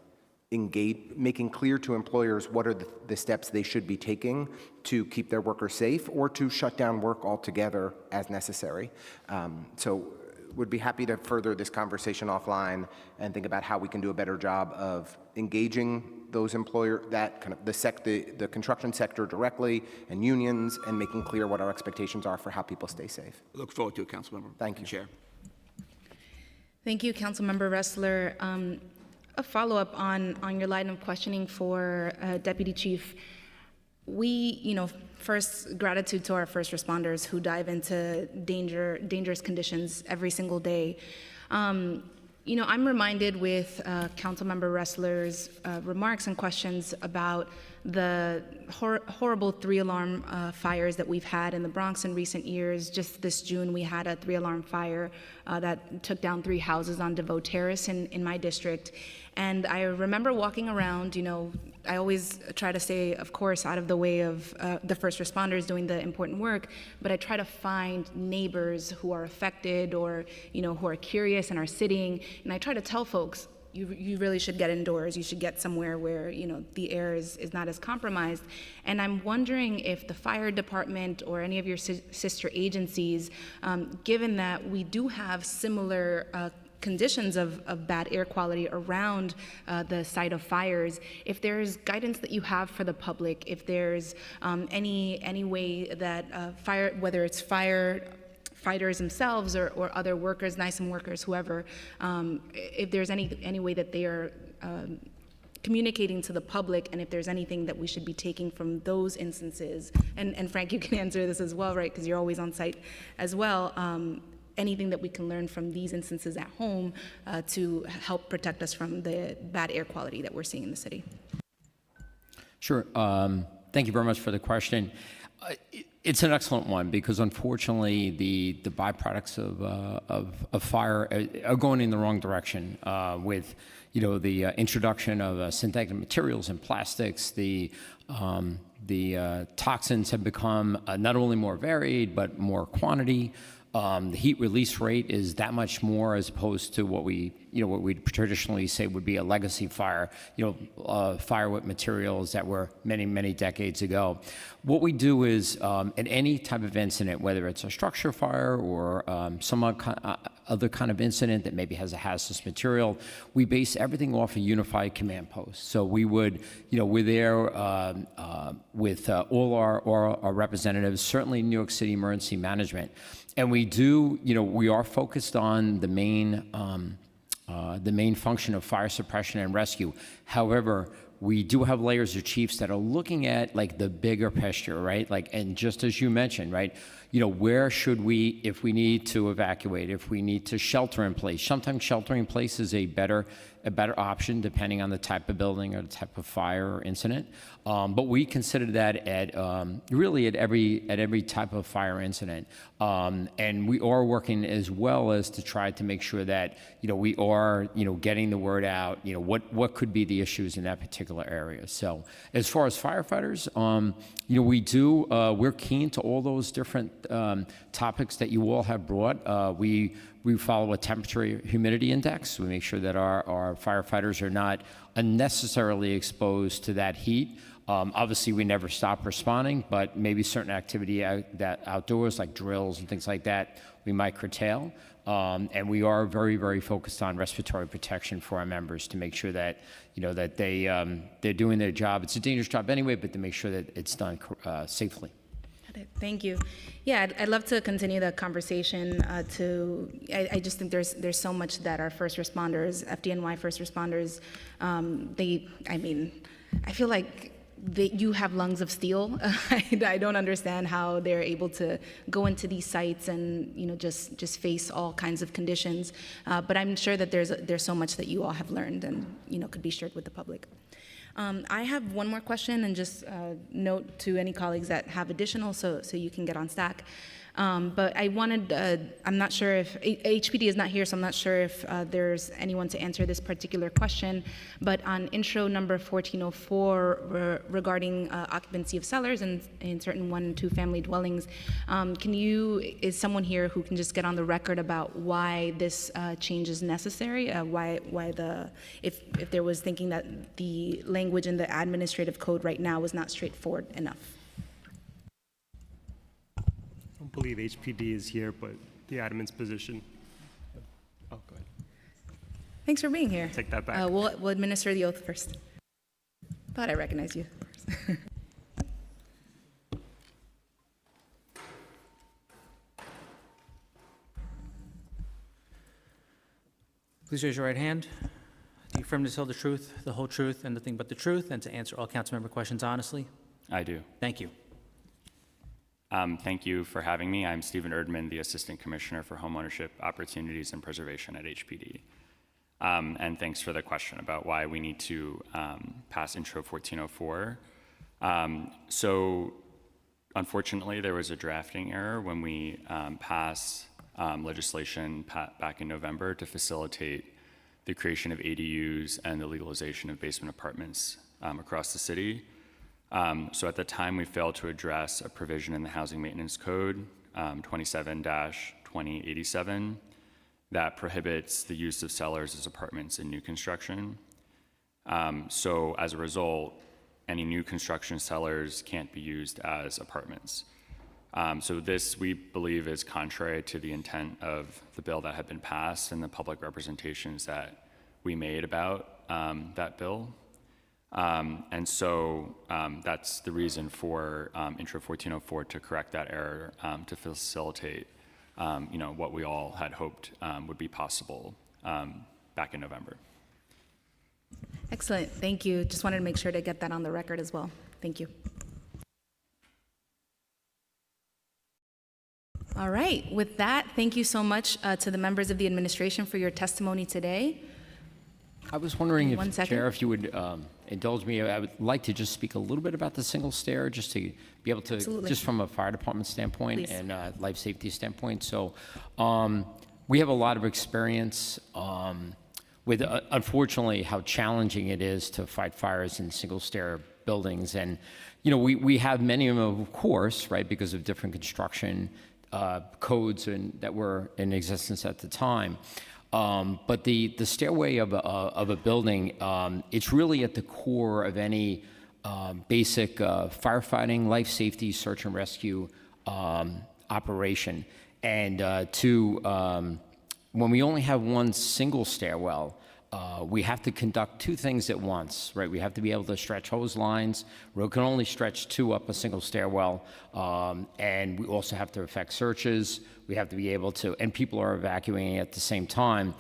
making clear to employers what are the steps they should be taking to keep their workers safe or to shut down work altogether as necessary. So would be happy to further this conversation offline and think about how we can do a better job of engaging those the construction sector directly and unions, and making clear what our expectations are for how people stay safe. Look forward to it, Councilmember. Thank you. Chair. Thank you, Councilmember Ressler. A follow-up on your line of questioning for Deputy Chief. We, first, gratitude to our first responders who dive into dangerous conditions every single day. I'm reminded with Councilmember Ressler's remarks and questions about the horrible 3-alarm fires that we've had in the Bronx in recent years. Just this June, we had a 3-alarm fire that took down 3 houses on DeVoe Terrace in my district. And I remember walking around, I always try to stay, of course, out of the way of the first responders doing the important work, but I try to find neighbors who are affected or, who are curious and are sitting, and I try to tell folks, you really should get indoors. You should get somewhere where, the air is not as compromised. And I'm wondering if the fire department or any of your sister agencies, given that we do have similar conditions of bad air quality around the site of fires, if there's guidance that you have for the public, if there's any way that whether it's firefighters themselves or other workers, NISM workers, whoever, if there's any way that they are communicating to the public, and if there's anything that we should be taking from those instances, and Frank, you can answer this as well, right, because you're always on site as well, anything that we can learn from these instances at home to help protect us from the bad air quality that we're seeing in the city. Sure. Thank you very much for the question. It's an excellent one because unfortunately the byproducts of fire are going in the wrong direction with the introduction of synthetic materials and plastics. The toxins have become not only more varied but more quantity. The heat release rate is that much more as opposed to what we traditionally say would be a legacy fire, fire with materials that were many, many decades ago. What we do is, in any type of incident, whether it's a structure fire or some other kind of incident that maybe has a hazardous material, we base everything off a unified command post. So we would, we're there with all our representatives, certainly New York City Emergency Management. And we do, we are focused on the main function of fire suppression and rescue. However, we do have layers of chiefs that are looking at like the bigger picture, right? And just as you mentioned, right? Where should we, if we need to evacuate, if we need to shelter in place? Sometimes sheltering in place is a better option depending on the type of building or the type of fire or incident. But we consider that at really at every type of fire incident. And we are working as well as to try to make sure that we are getting the word out. What could be the issues in that particular area. So as far as firefighters, we're keen to all those different topics that you all have brought. We follow a temperature humidity index. We make sure that our firefighters are not unnecessarily exposed to that heat. Obviously, we never stop responding, but maybe certain activity outdoors, like drills and things like that, we might curtail. And we are very, very focused on respiratory protection for our members to make sure that that they're doing their job. It's a dangerous job anyway, but to make sure that it's done safely. Thank you. Yeah, I'd love to continue the conversation. I just think there's so much that our first responders, FDNY first responders, I feel like you have lungs of steel. I don't understand how they're able to go into these sites and just face all kinds of conditions. But I'm sure that there's so much that you all have learned and could be shared with the public. I have one more question, and just note to any colleagues that have additional, so you can get on stack. But I wanted, I'm not sure if, HPD is not here, so I'm not sure if there's anyone to answer this particular question, but on intro number 1404 regarding occupancy of cellars in certain 1 and 2 family dwellings, is someone here who can just get on the record about why this change is necessary, if there was thinking that the language in the administrative code right now was not straightforward enough? I don't believe HPD is here, but the admin's position. Oh, go ahead. Thanks for being here. Take that back. We'll administer the oath first. Thought I recognized you. Please raise your right hand. Do you affirm to tell the truth, the whole truth, and nothing but the truth, and to answer all council member questions honestly? I do. Thank you. Thank you for having me. I'm Stephen Erdman, the Assistant Commissioner for Homeownership Opportunities and Preservation at HPD. And thanks for the question about why we need to pass Intro 1404. So unfortunately, there was a drafting error when we passed legislation back in November to facilitate the creation of ADUs and the legalization of basement apartments across the city. So at the time, we failed to address a provision in the Housing Maintenance Code, 27-2087, that prohibits the use of cellars as apartments in new construction. So as a result, any new construction cellars can't be used as apartments. So this, we believe, is contrary to the intent of the bill that had been passed and the public representations that we made about that bill. And so that's the reason for Intro 1404 to correct that error, to facilitate, what we all had hoped would be possible back in November. Excellent, thank you. Just wanted to make sure to get that on the record as well. Thank you. All right, with that, thank you so much to the members of the administration for your testimony today. I was wondering One if, second. Chair, if you would indulge me, I would like to just speak a little bit about the single stair, just to be able to, Absolutely. just from a fire department standpoint Please. and life safety standpoint. So we have a lot of experience with, unfortunately, how challenging it is to fight fires in single stair buildings. And, we have many of them, of course, right, because of different construction codes that were in existence at the time. But the stairway of a building, it's really at the core of any basic firefighting, life safety, search and rescue operation. And when we only have one single stairwell, we have to conduct two things at once, right? We have to be able to stretch hose lines. We can only stretch two up a single stairwell. And we also have to effect searches. We have to be able to, and people are evacuating at the same time.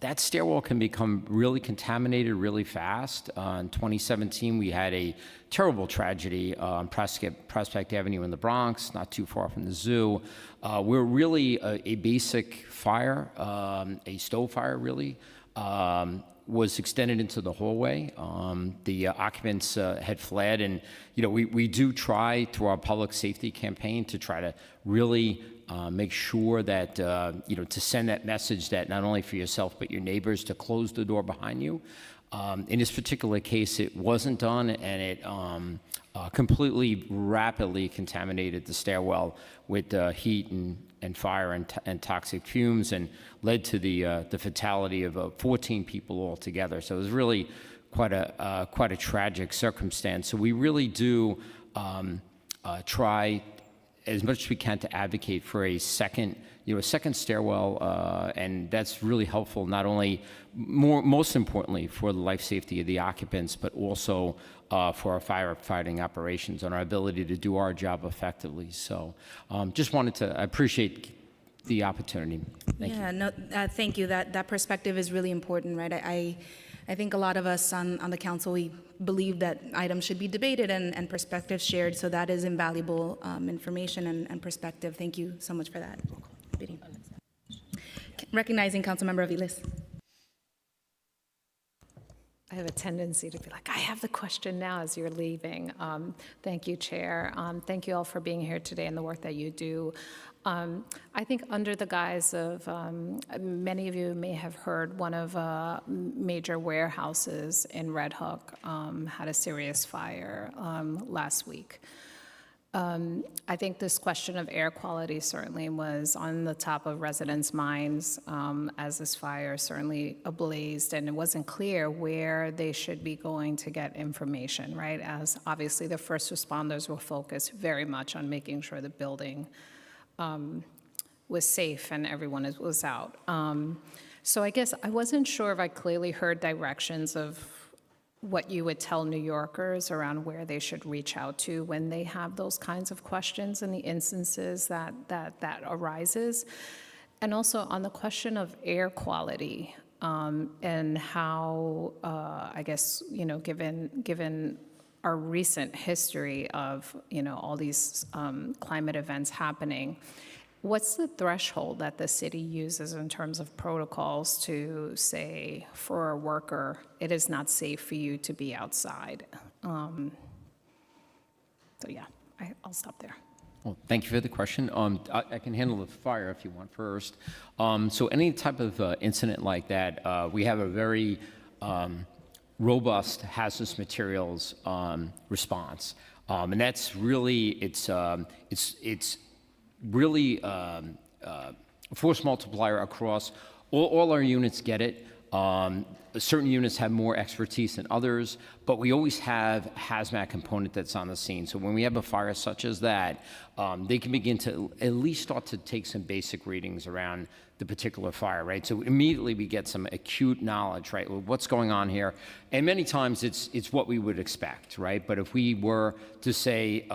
That stairwell can become really contaminated really fast. In 2017, we had a terrible tragedy on Prospect Avenue in the Bronx, not too far from the zoo, where really a basic fire, a stove fire really, was extended into the hallway. The occupants had fled, and we do try through our public safety campaign to try to really make sure that to send that message that not only for yourself but your neighbors to close the door behind you. In this particular case, it wasn't done, and it completely rapidly contaminated the stairwell with heat and fire and toxic fumes, and led to the fatality of 14 people altogether. So it was really quite a tragic circumstance. So we really do try as much as we can to advocate for a second stairwell, and that's really helpful, not only, most importantly, for the life safety of the occupants, but also for our firefighting operations and our ability to do our job effectively. So just wanted to, I appreciate the opportunity. Thank you. No, thank you. That perspective is really important, right? I think a lot of us on the council, we believe that items should be debated and perspectives shared, so that is invaluable information and perspective. Thank you so much for that. Recognizing Councilmember Aviles. I have a tendency to be like, I have the question now as you're leaving. Thank you, Chair. Thank you all for being here today and the work that you do. I think under the guise of, many of you may have heard, one of major warehouses in Red Hook had a serious fire last week. I think this question of air quality certainly was on the top of residents' minds as this fire certainly ablazed, and it wasn't clear where they should be going to get information, right? As obviously the first responders were focused very much on making sure the building was safe and everyone was out. So I guess I wasn't sure if I clearly heard directions of what you would tell New Yorkers around where they should reach out to when they have those kinds of questions in the instances that arises. And also on the question of air quality and how, I guess, given our recent history of, all these climate events happening, what's the threshold that the city uses in terms of protocols to say for a worker, it is not safe for you to be outside? So yeah, I'll stop there. Well, thank you for the question. I can handle the fire if you want first. So any type of incident like that, we have a very robust hazardous materials response, and that's really it's really a force multiplier across all our units. Get it. Certain units have more expertise than others, but we always have a hazmat component that's on the scene. So when we have a fire such as that, they can begin to at least start to take some basic readings around the particular fire, right? So immediately we get some acute knowledge, right? Well, what's going on here? And many times it's what we would expect, right? But if we were to say,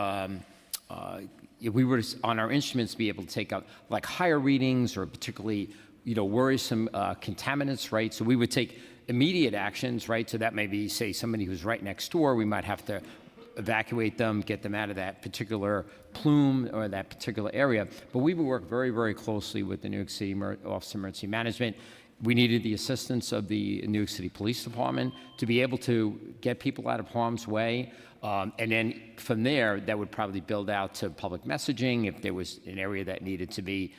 if we were to, on our instruments, be able to take out like higher readings or particularly, worrisome contaminants, right? So we would take immediate actions, right? So that may be, say, somebody who's right next door. We might have to evacuate them, get them out of that particular plume or that particular area. But we would work very, very closely with the New York City Office of Emergency Management. We needed the assistance of the New York City Police Department to be able to get people out of harm's way. And then from there, that would probably build out to public messaging if there was an area that needed to be,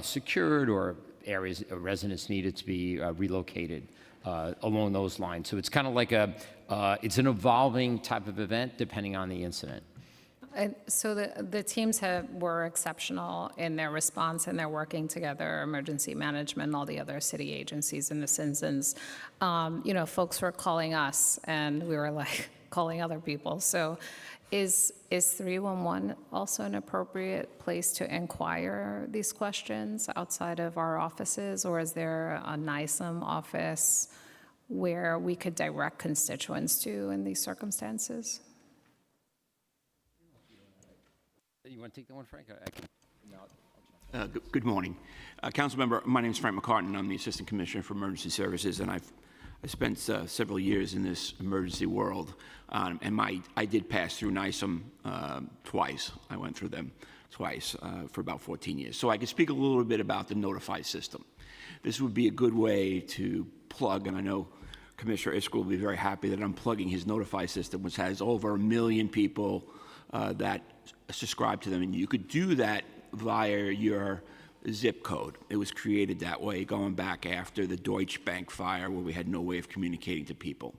secured, or areas residents needed to be relocated along those lines. So it's kind of like it's an evolving type of event depending on the incident. And so the teams were exceptional in their response, and they're working together, emergency management, and all the other city agencies in this instance. Folks were calling us, and we were like calling other people. So is 311 also an appropriate place to inquire these questions outside of our offices, or is there a NISM office where we could direct constituents to in these circumstances? You want to take that one, Frank? Good morning. Councilmember, my name is Frank McCartan. I'm the Assistant Commissioner for Emergency Services, and I spent several years in this emergency world. And I did pass through NISM twice. I went through them twice for about 14 years. So I can speak a little bit about the Notify system. This would be a good way to plug, and I know Commissioner Iscol will be very happy that I'm plugging his Notify system, which has over 1 million people that subscribe to them. And you could do that via your zip code. It was created that way going back after the Deutsche Bank fire, where we had no way of communicating to people.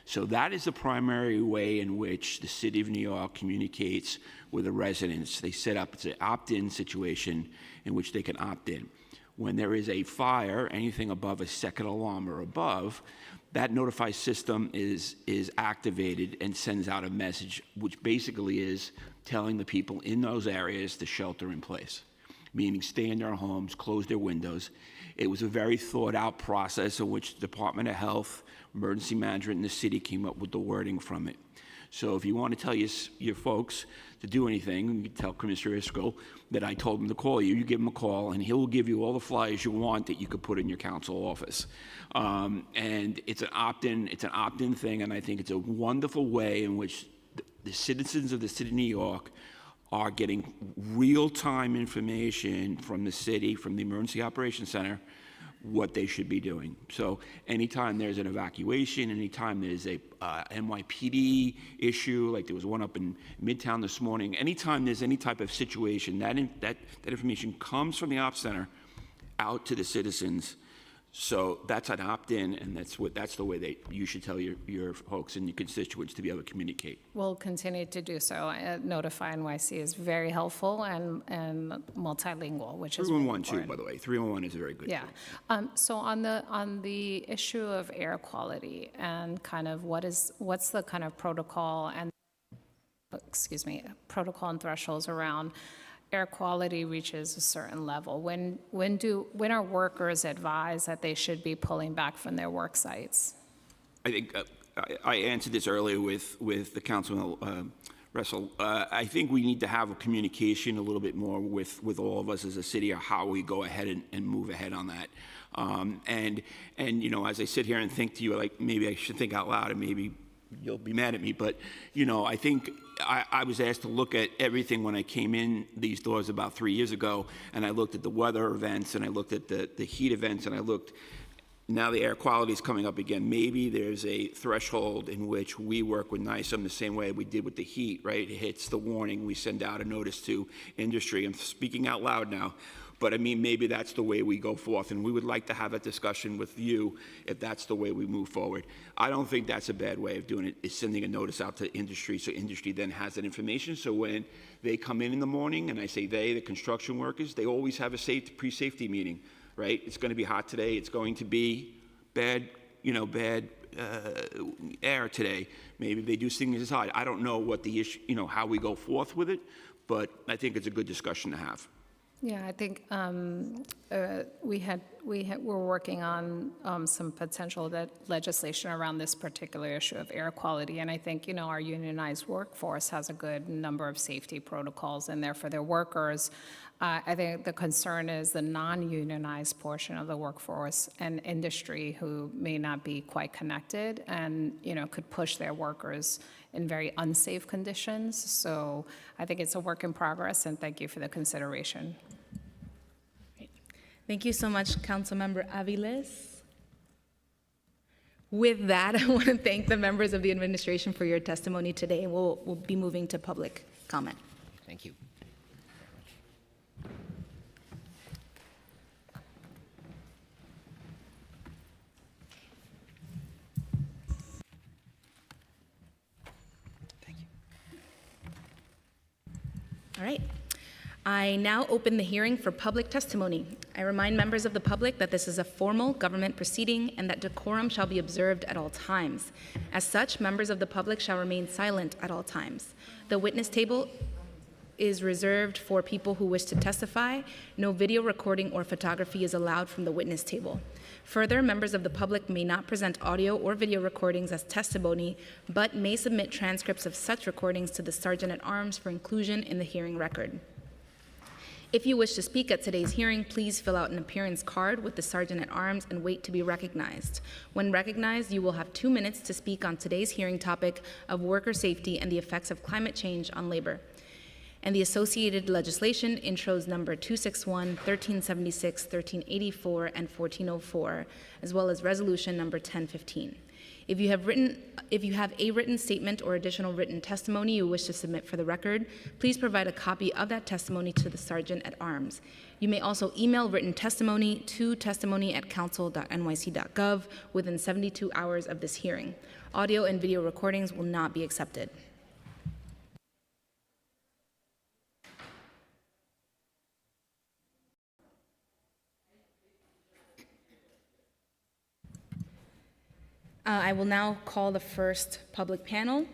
So that is the primary way in which the City of New York communicates with the residents. They set up, it's an opt-in situation in which they can opt in. When there is a fire, anything above a second alarm or above, that Notify system is activated and sends out a message, which basically is telling the people in those areas to shelter in place, meaning stay in their homes, close their windows. It was a very thought-out process in which the Department of Health, Emergency Management in the city came up with the wording from it. So if you want to tell your folks to do anything, you can tell Commissioner Iscol that I told him to call you. You give him a call, and he'll give you all the flyers you want that you could put in your council office. And it's an opt-in thing, and I think it's a wonderful way in which the citizens of the City of New York are getting real-time information from the city, from the Emergency Operations Center, what they should be doing. So anytime there's an evacuation, anytime there's a NYPD issue, like there was one up in Midtown this morning, anytime there's any type of situation, that information comes from the Ops Center out to the citizens. So that's an opt-in, and that's the way you should tell your folks and your constituents to be able to communicate. We'll continue to do so. Notify NYC is very helpful and multilingual, which is 311 too, by the way. 311 is a very good. Yeah. So on the issue of air quality and kind of what's the kind of protocol and thresholds around air quality reaches a certain level? When are workers advised that they should be pulling back from their work sites? I think I answered this earlier with the Councilman Russell. I think we need to have a communication a little bit more with all of us as a city, or how we go ahead and move ahead on that. And as I sit here and think to you, like, maybe I should think out loud, and maybe you'll be mad at me, but I think I was asked to look at everything when I came in these doors about 3 years ago, and I looked at the weather events, and I looked at the heat events, and I looked. Now the air quality is coming up again. Maybe there's a threshold in which we work with NISM the same way we did with the heat, right? It hits the warning, we send out a notice to industry. I'm speaking out loud now. But I mean, maybe that's the way we go forth, and we would like to have a discussion with you if that's the way we move forward. I don't think that's a bad way of doing it, is sending a notice out to industry, so industry then has that information. So when they come in the morning, and I say they, the construction workers, they always have a pre-safety meeting, right? It's going to be hot today. It's going to be bad air today. Maybe they do things aside. I don't know what the issue, how we go forth with it, but I think it's a good discussion to have. Yeah, I think we're working on some potential legislation around this particular issue of air quality, and I think our unionized workforce has a good number of safety protocols in there for their workers. I think the concern is the non-unionized portion of the workforce and industry who may not be quite connected and could push their workers in very unsafe conditions. So I think it's a work in progress, and thank you for the consideration. Thank you so much, Councilmember Aviles. With that, I want to thank the members of the administration for your testimony today. We'll be moving to public comment. Thank you. All right. I now open the hearing for public testimony. I remind members of the public that this is a formal government proceeding and that decorum shall be observed at all times. As such, members of the public shall remain silent at all times. The witness table is reserved for people who wish to testify. No video recording or photography is allowed from the witness table. Further, members of the public may not present audio or video recordings as testimony, but may submit transcripts of such recordings to the Sergeant at Arms for inclusion in the hearing record. If you wish to speak at today's hearing, please fill out an appearance card with the Sergeant at Arms and wait to be recognized. When recognized, you will have 2 minutes to speak on today's hearing topic of worker safety and the effects of climate change on labor, and the associated legislation, intros number 261, 1376, 1384, and 1404, as well as resolution number 1015. If you have a written statement or additional written testimony you wish to submit for the record, please provide a copy of that testimony to the Sergeant at Arms. You may also email written testimony to testimony@council.nyc.gov within 72 hours of this hearing. Audio and video recordings will not be accepted. I will now call the first public panel.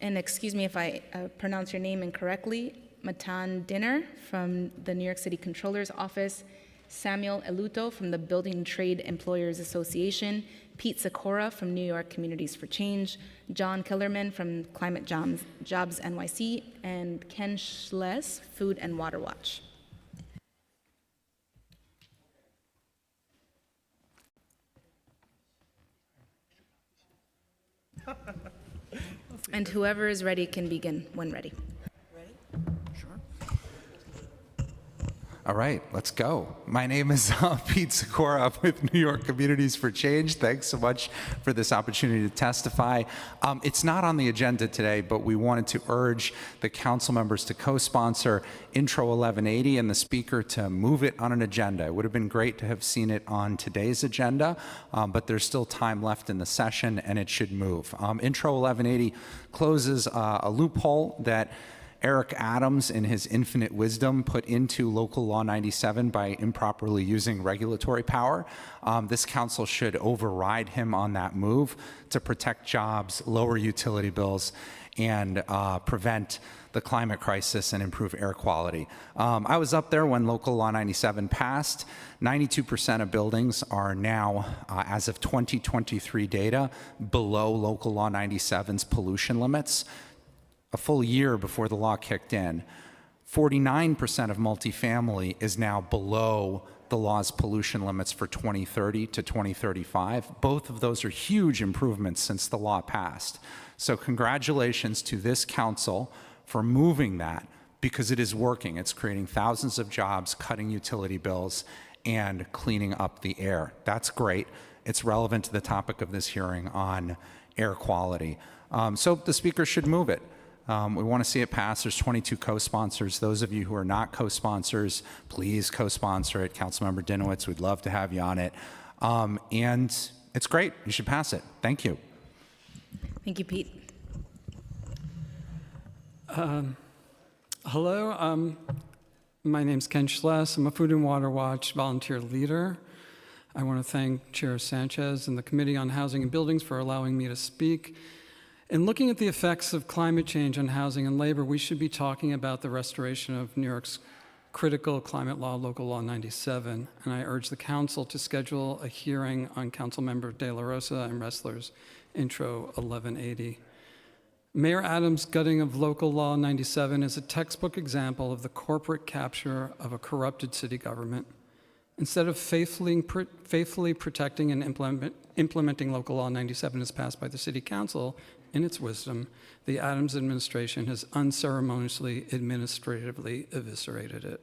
And excuse me if I pronounce your name incorrectly. Matan Dinner from the New York City Controller's Office, Samuel Eluto from the Building Trade Employers Association, Pete Sikora from New York Communities for Change, John Killerman from Climate Jobs NYC, and Ken Schles, Food and Water Watch. And whoever is ready can begin when ready. All right, let's go. My name is Pete Sikora. I'm with New York Communities for Change. Thanks so much for this opportunity to testify. It's not on the agenda today, but we wanted to urge the council members to co-sponsor Intro 1180 and the speaker to move it on an agenda. It would have been great to have seen it on today's agenda, but there's still time left in the session and it should move. Intro 1180 closes a loophole that Eric Adams, in his infinite wisdom, put into Local Law 97 by improperly using regulatory power. This council should override him on that move to protect jobs, lower utility bills, and prevent the climate crisis and improve air quality. I was up there when Local Law 97 passed. 92% of buildings are now, as of 2023 data, below Local Law 97's pollution limits. A full year before the law kicked in, 49% of multifamily is now below the law's pollution limits for 2030 to 2035. Both of those are huge improvements since the law passed. So congratulations to this council for moving that, because it is working. It's creating thousands of jobs, cutting utility bills, and cleaning up the air. That's great. It's relevant to the topic of this hearing on air quality. So the speaker should move it. We want to see it pass. There's 22 co-sponsors. Those of you who are not co-sponsors, please co-sponsor it. Councilmember Dinowitz, we'd love to have you on it. And it's great. You should pass it. Thank you. Thank you, Pete. Hello, my name's Ken Schles. I'm a Food and Water Watch volunteer leader. I want to thank Chair Sanchez and the Committee on Housing and Buildings for allowing me to speak. In looking at the effects of climate change on housing and labor, we should be talking about the restoration of New York's critical climate law, Local Law 97, and I urge the council to schedule a hearing on Councilmember De La Rosa and Ressler's Intro 1180. Mayor Adams' gutting of Local Law 97 is a textbook example of the corporate capture of a corrupted city government. Instead of faithfully protecting and implementing Local Law 97 as passed by the City Council, in its wisdom, the Adams administration has unceremoniously administratively eviscerated it.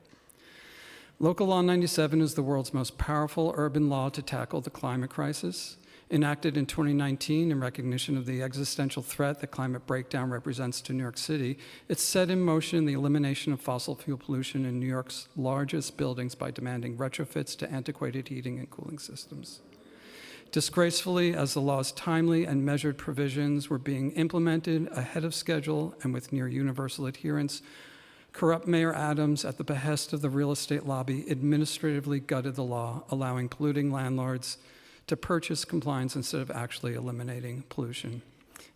Local Law 97 is the world's most powerful urban law to tackle the climate crisis. Enacted in 2019 in recognition of the existential threat that climate breakdown represents to New York City, it set in motion the elimination of fossil fuel pollution in New York's largest buildings by demanding retrofits to antiquated heating and cooling systems. Disgracefully, as the law's timely and measured provisions were being implemented ahead of schedule and with near universal adherence, corrupt Mayor Adams, at the behest of the real estate lobby, administratively gutted the law, allowing polluting landlords to purchase compliance instead of actually eliminating pollution.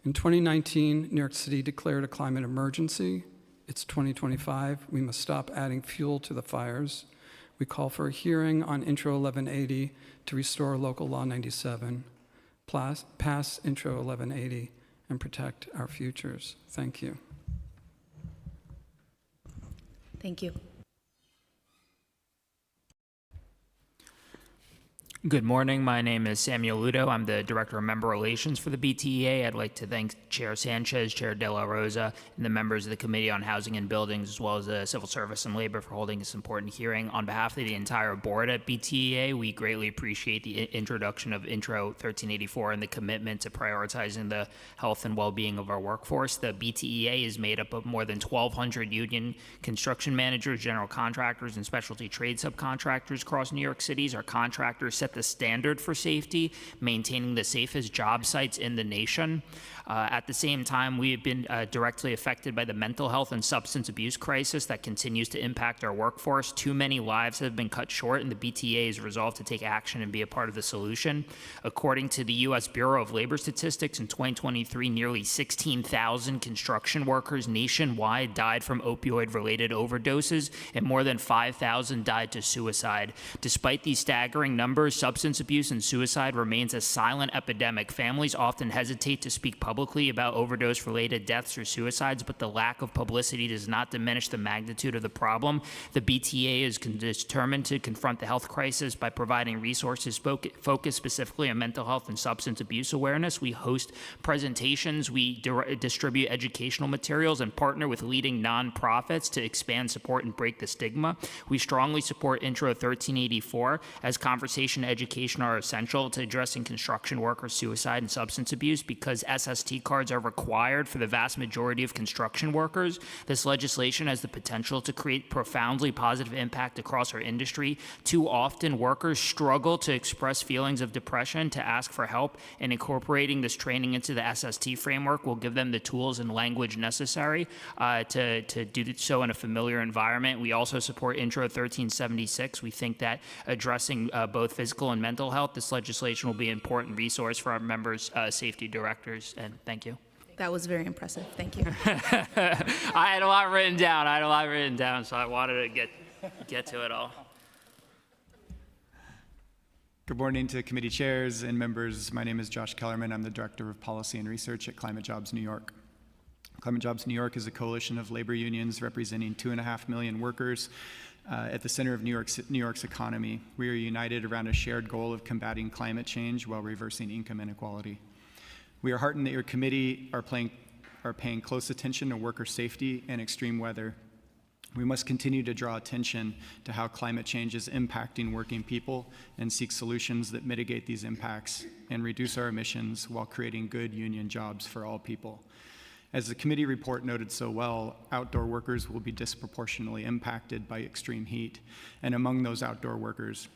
In 2019, New York City declared a climate emergency. It's 2025. We must stop adding fuel to the fires. We call for a hearing on Intro 1180 to restore Local Law 97, pass Intro 1180, and protect our futures. Thank you. Thank you. Good morning. My name is Samuel Ludo. I'm the Director of Member Relations for the BTEA. I'd like to thank Chair Sanchez, Chair De La Rosa, and the members of the Committee on Housing and Buildings, as well as the Civil Service and Labor, for holding this important hearing. On behalf of the entire board at BTEA, we greatly appreciate the introduction of Intro 1384 and the commitment to prioritizing the health and well-being of our workforce. The BTEA is made up of more than 1,200 union construction managers, general contractors, and specialty trade subcontractors across New York City. Our contractors set the standard for safety, maintaining the safest job sites in the nation. At the same time, we have been directly affected by the mental health and substance abuse crisis that continues to impact our workforce. Too many lives have been cut short, and the BTA is resolved to take action and be a part of the solution. According to the U.S. Bureau of Labor Statistics, in 2023, nearly 16,000 construction workers nationwide died from opioid-related overdoses, and more than 5,000 died to suicide. Despite these staggering numbers, substance abuse and suicide remains a silent epidemic. Families often hesitate to speak publicly about overdose-related deaths or suicides, but the lack of publicity does not diminish the magnitude of the problem. The BTA is determined to confront the health crisis by providing resources focused specifically on mental health and substance abuse awareness. We host presentations, we distribute educational materials, and partner with leading nonprofits to expand support and break the stigma. We strongly support Intro 1384, as conversation and education are essential to addressing construction worker suicide and substance abuse, because SST cards are required for the vast majority of construction workers. This legislation has the potential to create profoundly positive impact across our industry. Too often, workers struggle to express feelings of depression, to ask for help, and incorporating this training into the SST framework will give them the tools and language necessary to do so in a familiar environment. We also support Intro 1376. We think that addressing both physical and mental health, this legislation will be an important resource for our members' safety directors, and thank you. That was very impressive. Thank you. I had a lot written down. So I wanted to get to it all. Good morning to committee chairs and members. My name is Josh Kellerman. I'm the Director of Policy and Research at Climate Jobs New York. Climate Jobs New York is a coalition of labor unions representing 2.5 million workers at the center of New York's economy. We are united around a shared goal of combating climate change while reversing income inequality. We are heartened that your committee are paying close attention to worker safety and extreme weather. We must continue to draw attention to how climate change is impacting working people and seek solutions that mitigate these impacts and reduce our emissions while creating good union jobs for all people. As the committee report noted so well, outdoor workers will be disproportionately impacted by extreme heat. And among those outdoor workers,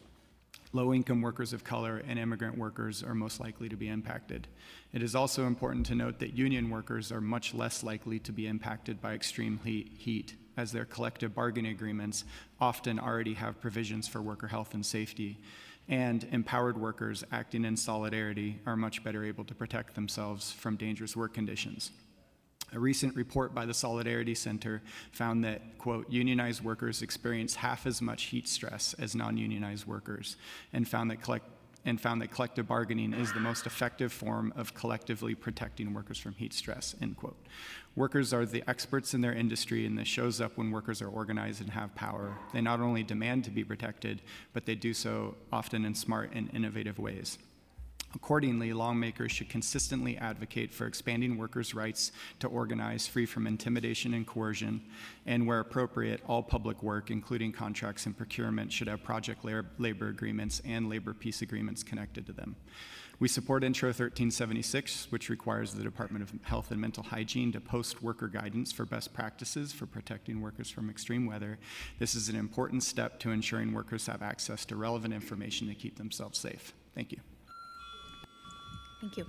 low-income workers of color and immigrant workers are most likely to be impacted. It is also important to note that union workers are much less likely to be impacted by extreme heat, as their collective bargaining agreements often already have provisions for worker health and safety. And empowered workers acting in solidarity are much better able to protect themselves from dangerous work conditions. A recent report by the Solidarity Center found that, quote, unionized workers experience half as much heat stress as non-unionized workers, and found that collective bargaining is the most effective form of collectively protecting workers from heat stress, end quote. Workers are the experts in their industry, and this shows up when workers are organized and have power. They not only demand to be protected, but they do so often in smart and innovative ways. Accordingly, lawmakers should consistently advocate for expanding workers' rights to organize free from intimidation and coercion, and where appropriate, all public work, including contracts and procurement, should have project labor agreements and labor peace agreements connected to them. We support Intro 1376, which requires the Department of Health and Mental Hygiene to post worker guidance for best practices for protecting workers from extreme weather. This is an important step to ensuring workers have access to relevant information to keep themselves safe. Thank you. Thank you.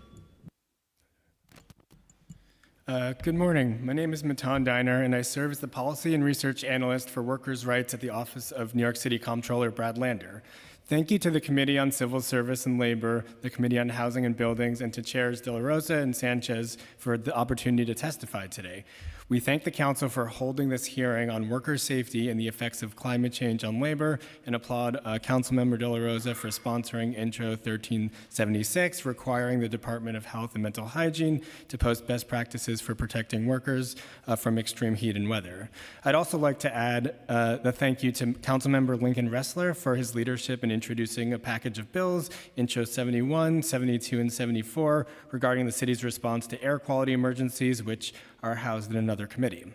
Good morning. My name is Matan Diner, and I serve as the Policy and Research Analyst for Workers' Rights at the Office of New York City Comptroller Brad Lander. Thank you to the Committee on Civil Service and Labor, the Committee on Housing and Buildings, and to Chairs De La Rosa and Sanchez for the opportunity to testify today. We thank the Council for holding this hearing on worker safety and the effects of climate change on labor, and applaud Councilmember De La Rosa for sponsoring Intro 1376, requiring the Department of Health and Mental Hygiene to post best practices for protecting workers from extreme heat and weather. I'd also like to add the thank you to Councilmember Lincoln Ressler for his leadership in introducing a package of bills, Intro 71, 72, and 74, regarding the city's response to air quality emergencies, which are housed in another committee.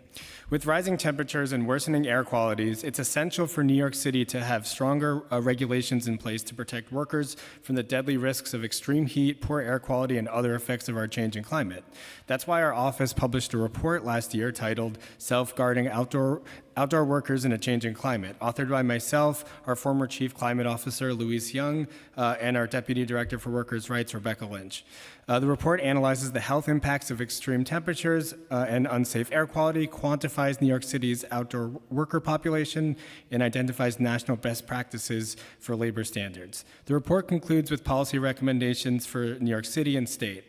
With rising temperatures and worsening air qualities, it's essential for New York City to have stronger regulations in place to protect workers from the deadly risks of extreme heat, poor air quality, and other effects of our changing climate. That's why our office published a report last year titled Self-Guarding Outdoor Workers in a Changing Climate, authored by myself, our former Chief Climate Officer, Louise Young, and our Deputy Director for Workers' Rights, Rebecca Lynch. The report analyzes the health impacts of extreme temperatures and unsafe air quality, quantifies New York City's outdoor worker population, and identifies national best practices for labor standards. The report concludes with policy recommendations for New York City and state.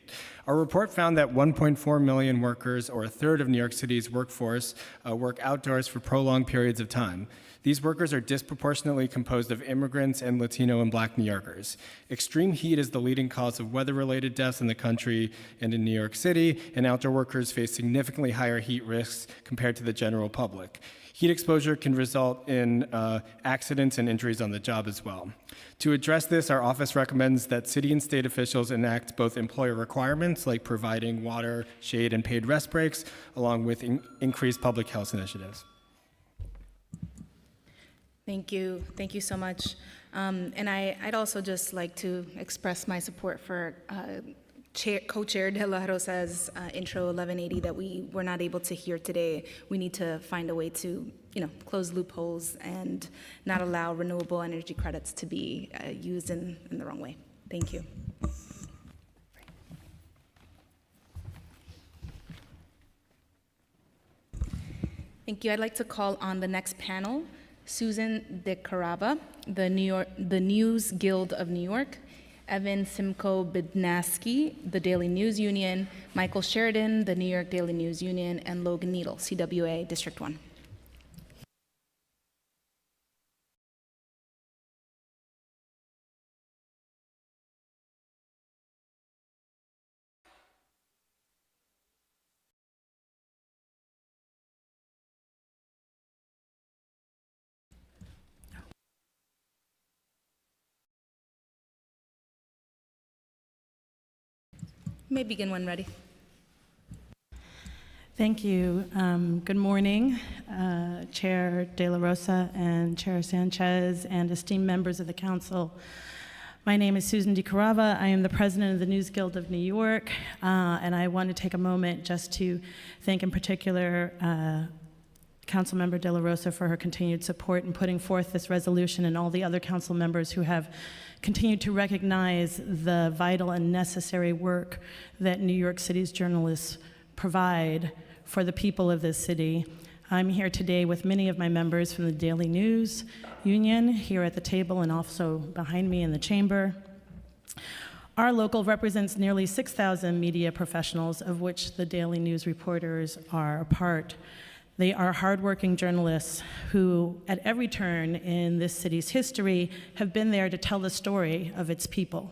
Our report found that 1.4 million workers, or a third of New York City's workforce, work outdoors for prolonged periods of time. These workers are disproportionately composed of immigrants and Latino and Black New Yorkers. Extreme heat is the leading cause of weather-related deaths in the country and in New York City, and outdoor workers face significantly higher heat risks compared to the general public. Heat exposure can result in accidents and injuries on the job as well. To address this, our office recommends that city and state officials enact both employer requirements, like providing water, shade, and paid rest breaks, along with increased public health initiatives. Thank you so much. And I'd also just like to express my support for Co-Chair De La Rosa's Intro 1180 that we were not able to hear today. We need to find a way to, close loopholes and not allow renewable energy credits to be used in the wrong way. Thank you. Thank you. I'd like to call on the next panel, Susan DeCarava, the News Guild of New York, Evan Simcoe Bednasky, the Daily News Union, Michael Sheridan, the New York Daily News Union, and Logan Needle, CWA District 1. You may begin when ready. Thank you. Good morning, Chair De La Rosa and Chair Sanchez and esteemed members of the council. My name is Susan DeCarava. I am the president of the News Guild of New York, and I want to take a moment just to thank in particular Councilmember De La Rosa for her continued support in putting forth this resolution, and all the other council members who have continued to recognize the vital and necessary work that New York City's journalists provide for the people of this city. I'm here today with many of my members from the Daily News Union here at the table and also behind me in the chamber. Our local represents nearly 6,000 media professionals, of which the Daily News reporters are a part. They are hardworking journalists who, at every turn in this city's history, have been there to tell the story of its people.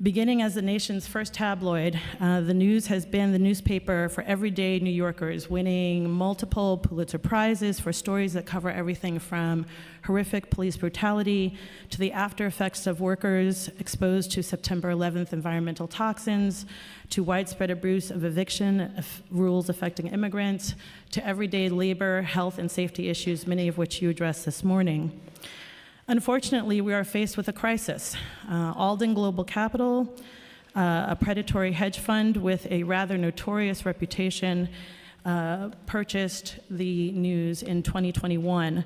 Beginning as the nation's first tabloid, the News has been the newspaper for everyday New Yorkers, winning multiple Pulitzer Prizes for stories that cover everything from horrific police brutality to the after effects of workers exposed to September 11th environmental toxins, to widespread abuse of eviction rules affecting immigrants, to everyday labor, health, and safety issues, many of which you addressed this morning. Unfortunately, we are faced with a crisis. Alden Global Capital, a predatory hedge fund with a rather notorious reputation, purchased the News in 2021.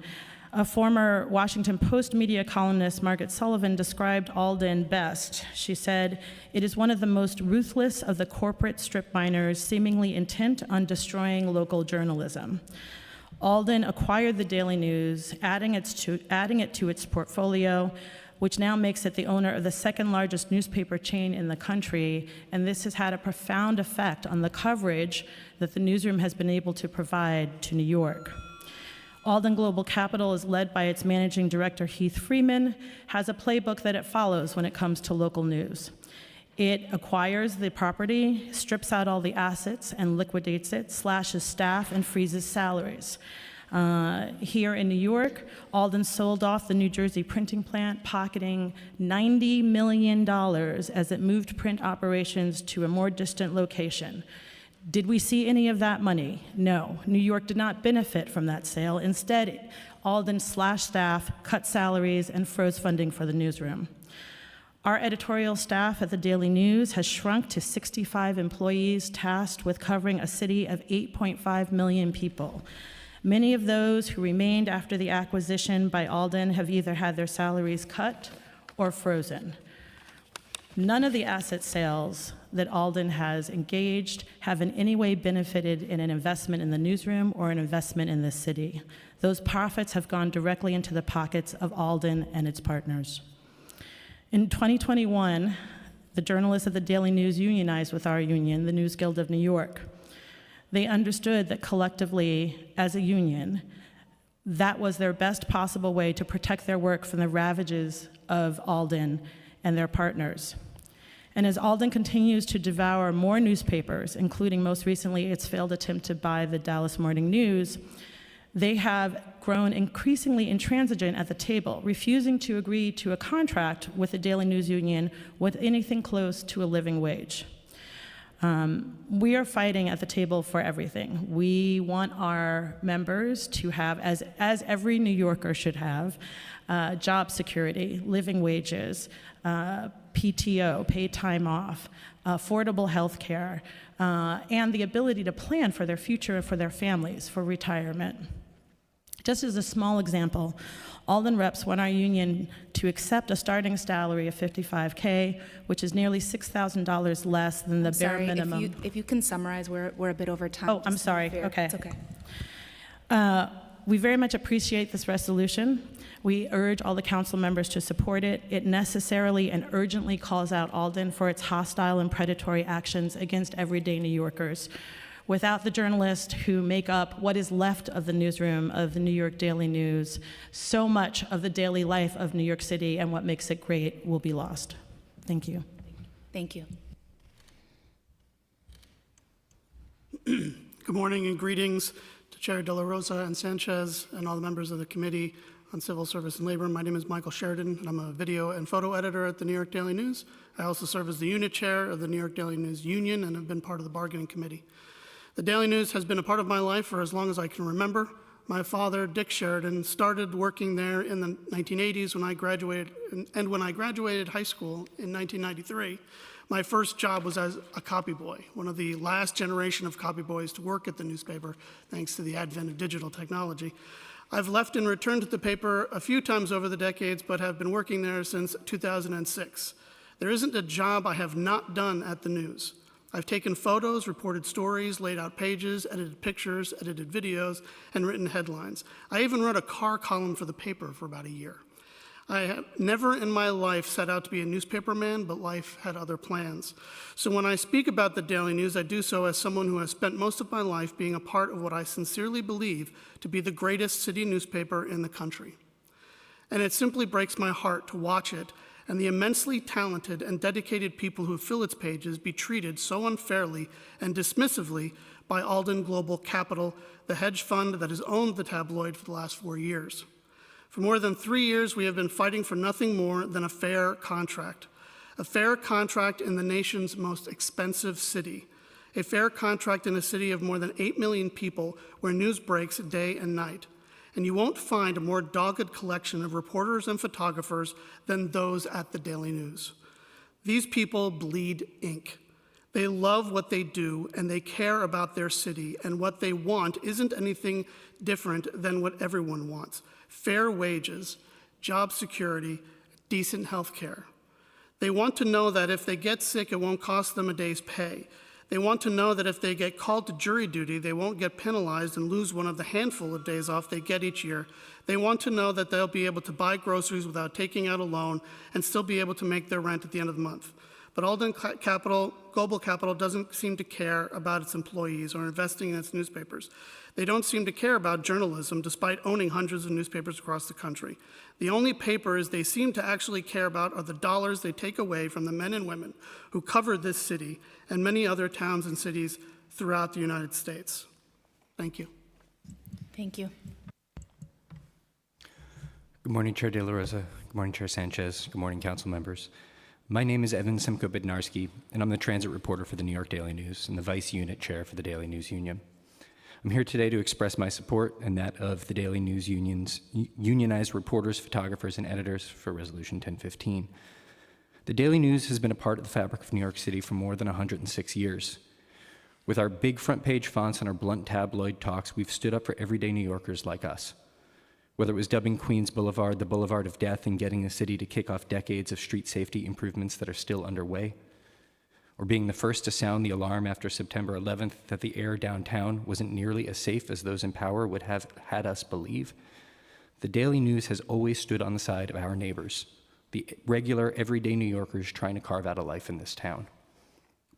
A former Washington Post media columnist, Margaret Sullivan, described Alden best. She said, "It is one of the most ruthless of the corporate strip miners, seemingly intent on destroying local journalism." Alden acquired the Daily News, adding it to its portfolio, which now makes it the owner of the second largest newspaper chain in the country, and this has had a profound effect on the coverage that the newsroom has been able to provide to New York. Alden Global Capital is led by its managing director, Heath Freeman, has a playbook that it follows when it comes to local news. It acquires the property, strips out all the assets and liquidates it, slashes staff, and freezes salaries. Here in New York, Alden sold off the New Jersey printing plant, pocketing $90 million as it moved print operations to a more distant location. Did we see any of that money? No. New York did not benefit from that sale. Instead, Alden slashed staff, cut salaries, and froze funding for the newsroom. Our editorial staff at the Daily News has shrunk to 65 employees tasked with covering a city of 8.5 million people. Many of those who remained after the acquisition by Alden have either had their salaries cut or frozen. None of the asset sales that Alden has engaged have in any way benefited in an investment in the newsroom or an investment in this city. Those profits have gone directly into the pockets of Alden and its partners. In 2021, the journalists at the Daily News unionized with our union, the News Guild of New York. They understood that collectively, as a union, that was their best possible way to protect their work from the ravages of Alden and their partners. And as Alden continues to devour more newspapers, including most recently its failed attempt to buy the Dallas Morning News, they have grown increasingly intransigent at the table, refusing to agree to a contract with the Daily News Union with anything close to a living wage. We are fighting at the table for everything. We want our members to have, as every New Yorker should have, job security, living wages, PTO, paid time off, affordable health care, and the ability to plan for their future and for their families, for retirement. Just as a small example, Alden reps want our union to accept a starting salary of $55K, which is nearly $6,000 less than the bare minimum. If you can summarize, we're a bit over time. Oh, I'm sorry. Okay. It's okay. We very much appreciate this resolution. We urge all the council members to support it. It necessarily and urgently calls out Alden for its hostile and predatory actions against everyday New Yorkers. Without the journalists who make up what is left of the newsroom of the New York Daily News, so much of the daily life of New York City and what makes it great will be lost. Thank you. Thank you. Good morning and greetings to Chair De La Rosa and Sanchez and all the members of the Committee on Civil Service and Labor. My name is Michael Sheridan, and I'm a video and photo editor at the New York Daily News. I also serve as the unit chair of the New York Daily News Union and have been part of the bargaining committee. The Daily News has been a part of my life for as long as I can remember. My father, Dick Sheridan, started working there in the 1980s when I graduated, and when I graduated high school in 1993, my first job was as a copy boy, one of the last generation of copy boys to work at the newspaper, thanks to the advent of digital technology. I've left and returned to the paper a few times over the decades, but have been working there since 2006. There isn't a job I have not done at the News. I've taken photos, reported stories, laid out pages, edited pictures, edited videos, and written headlines. I even wrote a car column for the paper for about a year. I have never in my life set out to be a newspaper man, but life had other plans. So when I speak about the Daily News, I do so as someone who has spent most of my life being a part of what I sincerely believe to be the greatest city newspaper in the country. And it simply breaks my heart to watch it and the immensely talented and dedicated people who fill its pages be treated so unfairly and dismissively by Alden Global Capital, the hedge fund that has owned the tabloid for the last 4 years. For more than 3 years, we have been fighting for nothing more than a fair contract in the nation's most expensive city, a fair contract in a city of more than 8 million people where news breaks day and night. And you won't find a more dogged collection of reporters and photographers than those at the Daily News. These people bleed ink. They love what they do, and they care about their city, and what they want isn't anything different than what everyone wants: fair wages, job security, decent health care. They want to know that if they get sick, it won't cost them a day's pay. They want to know that if they get called to jury duty, they won't get penalized and lose one of the handful of days off they get each year. They want to know that they'll be able to buy groceries without taking out a loan and still be able to make their rent at the end of the month. But Alden Global Capital doesn't seem to care about its employees or investing in its newspapers. They don't seem to care about journalism, despite owning hundreds of newspapers across the country. The only papers they seem to actually care about are the dollars they take away from the men and women who cover this city and many other towns and cities throughout the United States. Thank you. Thank you. Good morning, Chair De La Rosa. Good morning, Chair Sanchez. Good morning, council members. My name is Evan Simko-Bednarski, and I'm the transit reporter for the New York Daily News and the vice unit chair for the Daily News Union. I'm here today to express my support and that of the Daily News Union's unionized reporters, photographers, and editors for Resolution 1015. The Daily News has been a part of the fabric of New York City for more than 106 years. With our big front page fonts and our blunt tabloid talks, we've stood up for everyday New Yorkers like us. Whether it was dubbing Queens Boulevard the Boulevard of Death and getting the city to kick off decades of street safety improvements that are still underway, or being the first to sound the alarm after September 11th that the air downtown wasn't nearly as safe as those in power would have had us believe, the Daily News has always stood on the side of our neighbors, the regular, everyday New Yorkers trying to carve out a life in this town.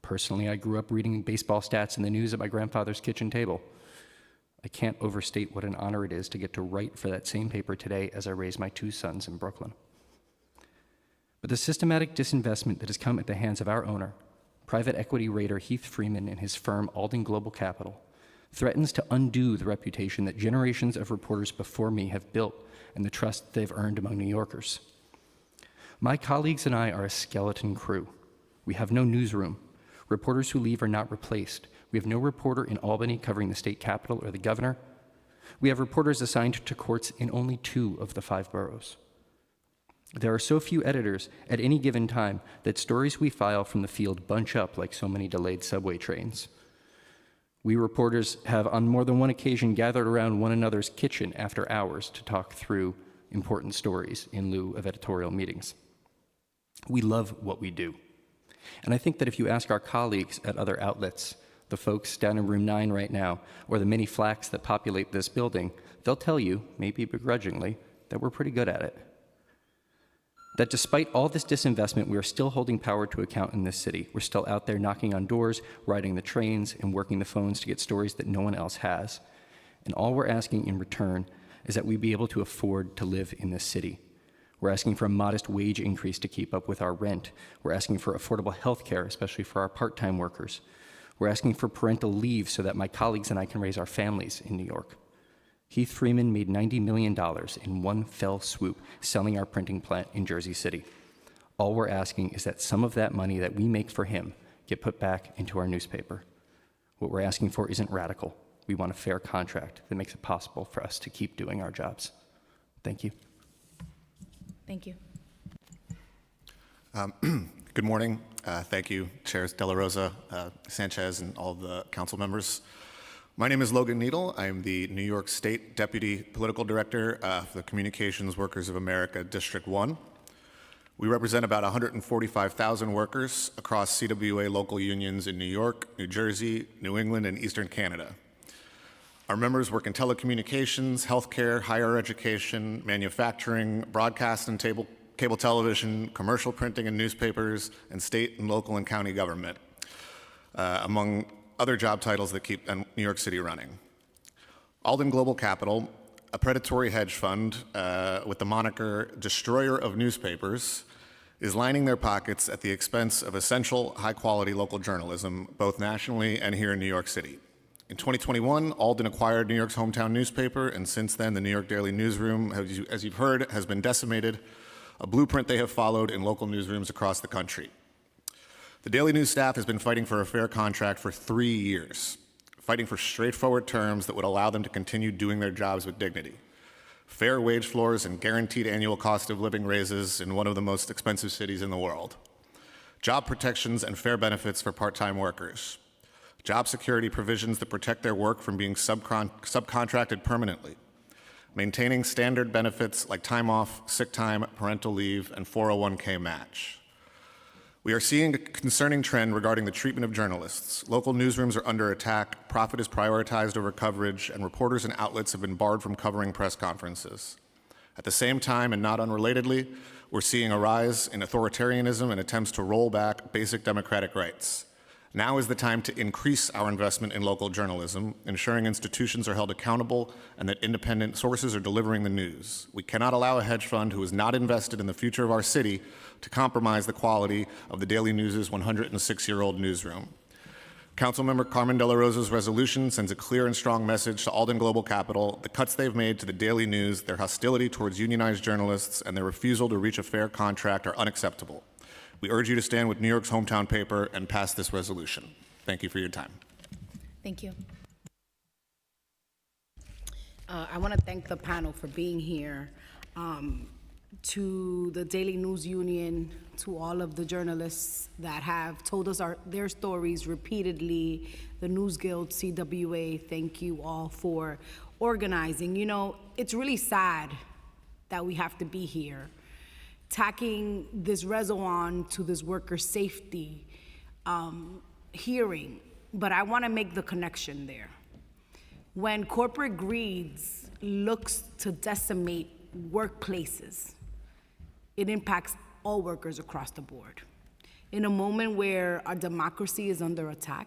Personally, I grew up reading baseball stats in the news at my grandfather's kitchen table. I can't overstate what an honor it is to get to write for that same paper today as I raise my 2 sons in Brooklyn. But the systematic disinvestment that has come at the hands of our owner, private equity raider Heath Freeman and his firm Alden Global Capital, threatens to undo the reputation that generations of reporters before me have built and the trust they've earned among New Yorkers. My colleagues and I are a skeleton crew. We have no newsroom. Reporters who leave are not replaced. We have no reporter in Albany covering the state capitol or the governor. We have reporters assigned to courts in only 2 of the 5 boroughs. There are so few editors at any given time that stories we file from the field bunch up like so many delayed subway trains. We reporters have on more than one occasion gathered around one another's kitchen after hours to talk through important stories in lieu of editorial meetings. We love what we do. And I think that if you ask our colleagues at other outlets, the folks down in room 9 right now, or the many flacks that populate this building, they'll tell you, maybe begrudgingly, that we're pretty good at it. That despite all this disinvestment, we are still holding power to account in this city. We're still out there knocking on doors, riding the trains, and working the phones to get stories that no one else has. And all we're asking in return is that we be able to afford to live in this city. We're asking for a modest wage increase to keep up with our rent. We're asking for affordable health care, especially for our part-time workers. We're asking for parental leave so that my colleagues and I can raise our families in New York. Heath Freeman made $90 million in one fell swoop selling our printing plant in Jersey City. All we're asking is that some of that money that we make for him get put back into our newspaper. What we're asking for isn't radical. We want a fair contract that makes it possible for us to keep doing our jobs. Thank you. Thank you. Good morning. Thank you, Chairs De La Rosa, Sanchez, and all the council members. My name is Logan Needle. I am the New York State Deputy Political Director for the Communications Workers of America, District 1. We represent about 145,000 workers across CWA local unions in New York, New Jersey, New England, and Eastern Canada. Our members work in telecommunications, healthcare, higher education, manufacturing, broadcast and cable television, commercial printing and newspapers, and state and local and county government, among other job titles that keep New York City running. Alden Global Capital, a predatory hedge fund with the moniker Destroyer of Newspapers, is lining their pockets at the expense of essential, high-quality local journalism, both nationally and here in New York City. In 2021, Alden acquired New York's hometown newspaper, and since then, the New York Daily Newsroom, as you've heard, has been decimated, a blueprint they have followed in local newsrooms across the country. The Daily News staff has been fighting for a fair contract for 3 years, fighting for straightforward terms that would allow them to continue doing their jobs with dignity. Fair wage floors and guaranteed annual cost of living raises in one of the most expensive cities in the world. Job protections and fair benefits for part-time workers. Job security provisions that protect their work from being subcontracted permanently. Maintaining standard benefits like time off, sick time, parental leave, and 401k match. We are seeing a concerning trend regarding the treatment of journalists. Local newsrooms are under attack, profit is prioritized over coverage, and reporters and outlets have been barred from covering press conferences. At the same time, and not unrelatedly, we're seeing a rise in authoritarianism and attempts to roll back basic democratic rights. Now is the time to increase our investment in local journalism, ensuring institutions are held accountable and that independent sources are delivering the news. We cannot allow a hedge fund who is not invested in the future of our city to compromise the quality of the Daily News' 106-year-old newsroom. Councilmember Carmen De La Rosa's resolution sends a clear and strong message to Alden Global Capital. The cuts they've made to the Daily News, their hostility towards unionized journalists, and their refusal to reach a fair contract are unacceptable. We urge you to stand with New York's hometown paper and pass this resolution. Thank you for your time. Thank you. I want to thank the panel for being here. To the Daily News Union, to all of the journalists that have told us their stories repeatedly, the News Guild, CWA, thank you all for organizing. You know, it's really sad that we have to be here, tacking this reso to this worker safety hearing, but I want to make the connection there. When corporate greed looks to decimate workplaces, it impacts all workers across the board. In a moment where our democracy is under attack,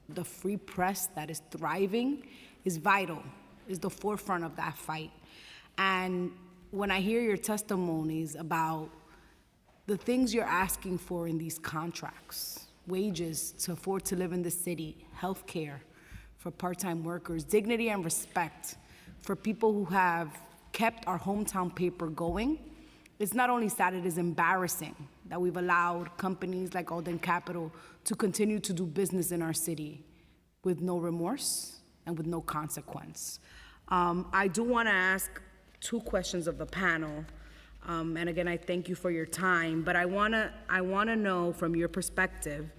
the free press that is thriving is vital, is the forefront of that fight. And when I hear your testimonies about the things you're asking for in these contracts, wages to afford to live in the city, health care for part-time workers, dignity and respect for people who have kept our hometown paper going, it's not only sad, it is embarrassing that we've allowed companies like Alden Capital to continue to do business in our city with no remorse and with no consequence. I do want to ask 2 questions of the panel. And again, I thank you for your time, but I wanna know from your perspective,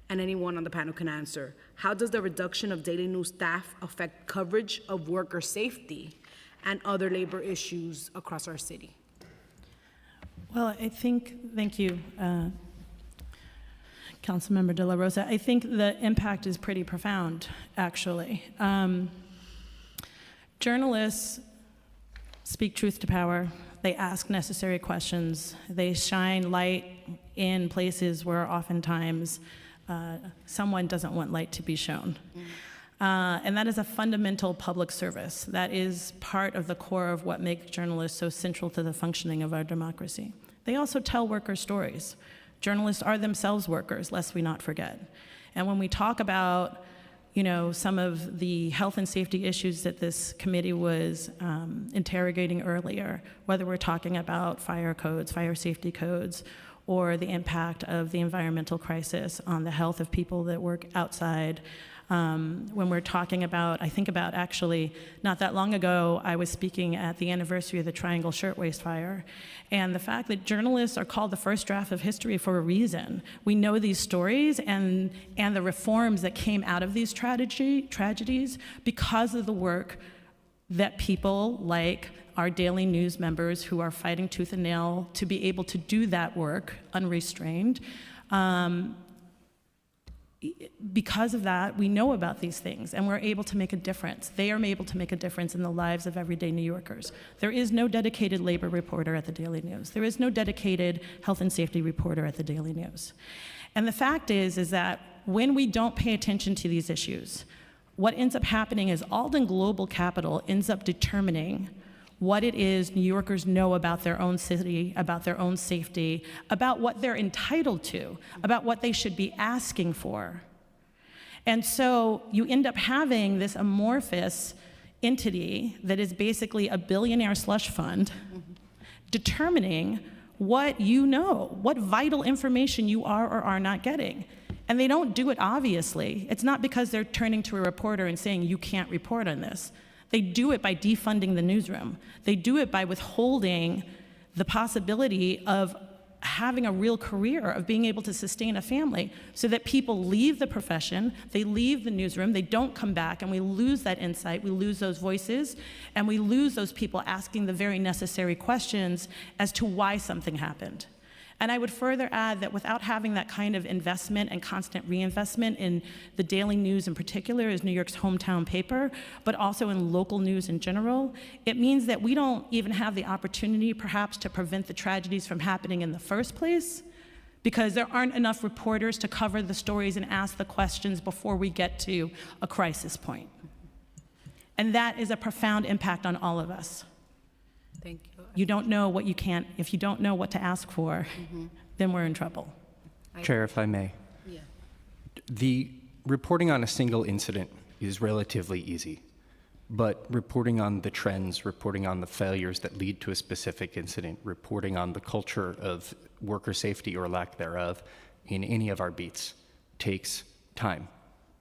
and anyone on the panel can answer, how does the reduction of Daily News staff affect coverage of worker safety and other labor issues across our city? Well, I think, thank you, Councilmember De La Rosa. I think the impact is pretty profound, actually. Journalists speak truth to power. They ask necessary questions. They shine light in places where oftentimes someone doesn't want light to be shown. And that is a fundamental public service. That is part of the core of what makes journalists so central to the functioning of our democracy. They also tell worker stories. Journalists are themselves workers, lest we not forget. And when we talk about, you know, some of the health and safety issues that this committee was interrogating earlier, whether we're talking about fire codes, fire safety codes, or the impact of the environmental crisis on the health of people that work outside. When we're talking about, I think about actually, not that long ago, I was speaking at the anniversary of the Triangle Shirtwaist Fire, and the fact that journalists are called the first draft of history for a reason. We know these stories and the reforms that came out of these tragedies because of the work that people like our Daily News members who are fighting tooth and nail to be able to do that work unrestrained. Because of that, we know about these things, and we're able to make a difference. They are able to make a difference in the lives of everyday New Yorkers. There is no dedicated labor reporter at the Daily News. There is no dedicated health and safety reporter at the Daily News. And the fact is that when we don't pay attention to these issues, what ends up happening is Alden Global Capital ends up determining what it is New Yorkers know about their own city, about their own safety, about what they're entitled to, about what they should be asking for. And so you end up having this amorphous entity that is basically a billionaire slush fund determining what you know, what vital information you are or are not getting. And they don't do it obviously. It's not because they're turning to a reporter and saying, you can't report on this. They do it by defunding the newsroom. They do it by withholding the possibility of having a real career, of being able to sustain a family, so that people leave the profession, they leave the newsroom, they don't come back, and we lose that insight, we lose those voices, and we lose those people asking the very necessary questions as to why something happened. And I would further add that without having that kind of investment and constant reinvestment in the Daily News in particular, as New York's hometown paper, but also in local news in general, it means that we don't even have the opportunity perhaps to prevent the tragedies from happening in the first place, because there aren't enough reporters to cover the stories and ask the questions before we get to a crisis point. And that is a profound impact on all of us. Thank you. You don't know what you can't, if you don't know what to ask for, then we're in trouble. Chair, if I may. Yeah. The reporting on a single incident is relatively easy, but reporting on the trends, reporting on the failures that lead to a specific incident, reporting on the culture of worker safety or lack thereof in any of our beats takes time.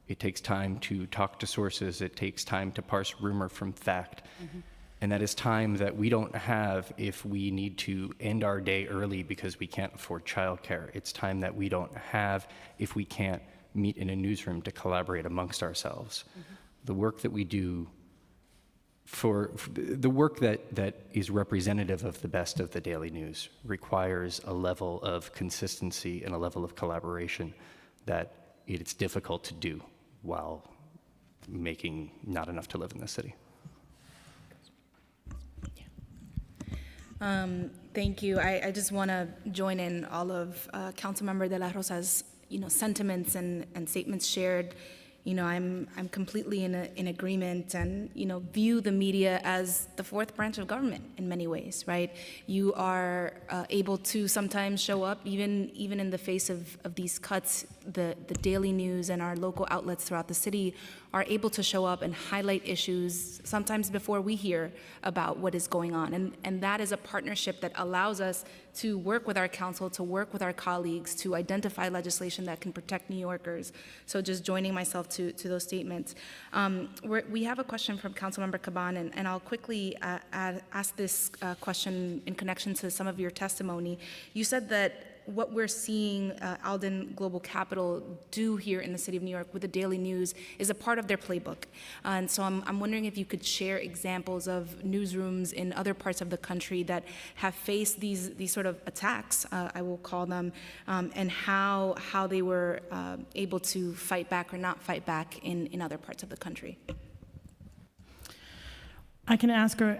It takes time to talk to sources. It takes time to parse rumor from fact. And that is time that we don't have if we need to end our day early because we can't afford childcare. It's time that we don't have if we can't meet in a newsroom to collaborate amongst ourselves. The work that we do the work that is representative of the best of the daily news requires a level of consistency and a level of collaboration that it's difficult to do while making not enough to live in the city. Thank you. I just want to join in all of Councilmember De La Rosa's, sentiments and statements shared. I'm completely in agreement, and view the media as the fourth branch of government in many ways, right? You are able to sometimes show up even in the face of these cuts. The Daily News and our local outlets throughout the city are able to show up and highlight issues sometimes before we hear about what is going on. And that is a partnership that allows us to work with our council, to work with our colleagues, to identify legislation that can protect New Yorkers. So just joining myself to those statements. We have a question from Councilmember Caban, and I'll quickly ask this question in connection to some of your testimony. You said that what we're seeing Alden Global Capital do here in the city of New York with the Daily News is a part of their playbook. And so I'm wondering if you could share examples of newsrooms in other parts of the country that have faced these sort of attacks, I will call them, and how they were able to fight back or not fight back in other parts of the country. I can answer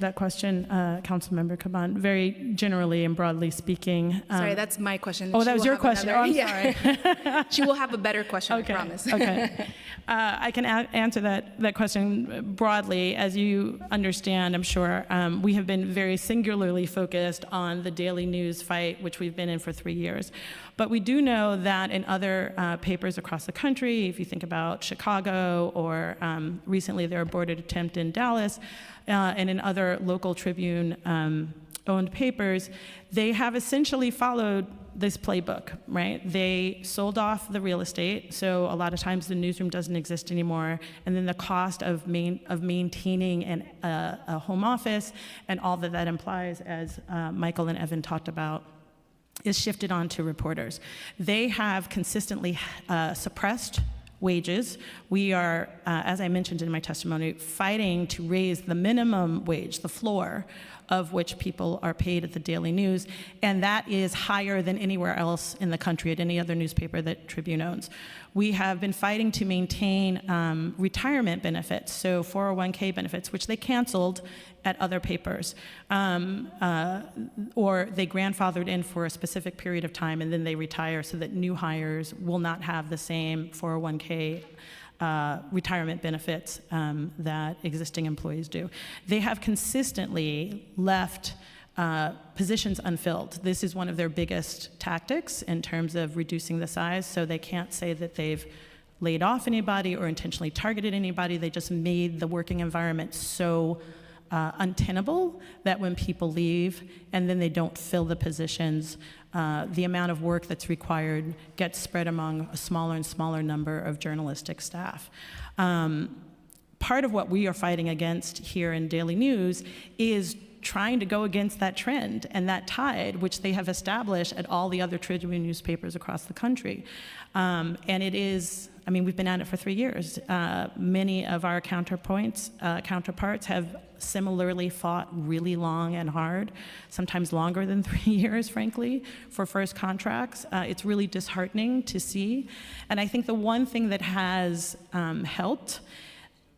that question, Councilmember Caban, very generally and broadly speaking. Sorry, that's my question. Oh, that was your question. Another, sorry. She will have a better question, okay. I promise. Okay. I can answer that question broadly. As you understand, I'm sure, we have been very singularly focused on the Daily News fight, which we've been in for 3 years. But we do know that in other papers across the country, if you think about Chicago or recently their aborted attempt in Dallas, and in other local Tribune-owned papers, they have essentially followed this playbook, right? They sold off the real estate, so a lot of times the newsroom doesn't exist anymore, and then the cost of maintaining a home office and all that implies, as Michael and Evan talked about, is shifted on to reporters. They have consistently suppressed wages. We are, as I mentioned in my testimony, fighting to raise the minimum wage, the floor of which people are paid at the Daily News, and that is higher than anywhere else in the country at any other newspaper that Tribune owns. We have been fighting to maintain retirement benefits, so 401k benefits, which they canceled at other papers, or they grandfathered in for a specific period of time and then they retire so that new hires will not have the same 401k retirement benefits that existing employees do. They have consistently left positions unfilled. This is one of their biggest tactics in terms of reducing the size, so they can't say that they've laid off anybody or intentionally targeted anybody. They just made the working environment so untenable that when people leave and then they don't fill the positions, the amount of work that's required gets spread among a smaller and smaller number of journalistic staff. Part of what we are fighting against here in Daily News is trying to go against that trend and that tide, which they have established at all the other Tribune newspapers across the country. And it is, I mean, we've been at it for 3 years. Many of our counterparts have similarly fought really long and hard, sometimes longer than 3 years, frankly, for first contracts. It's really disheartening to see. And I think the one thing that has helped,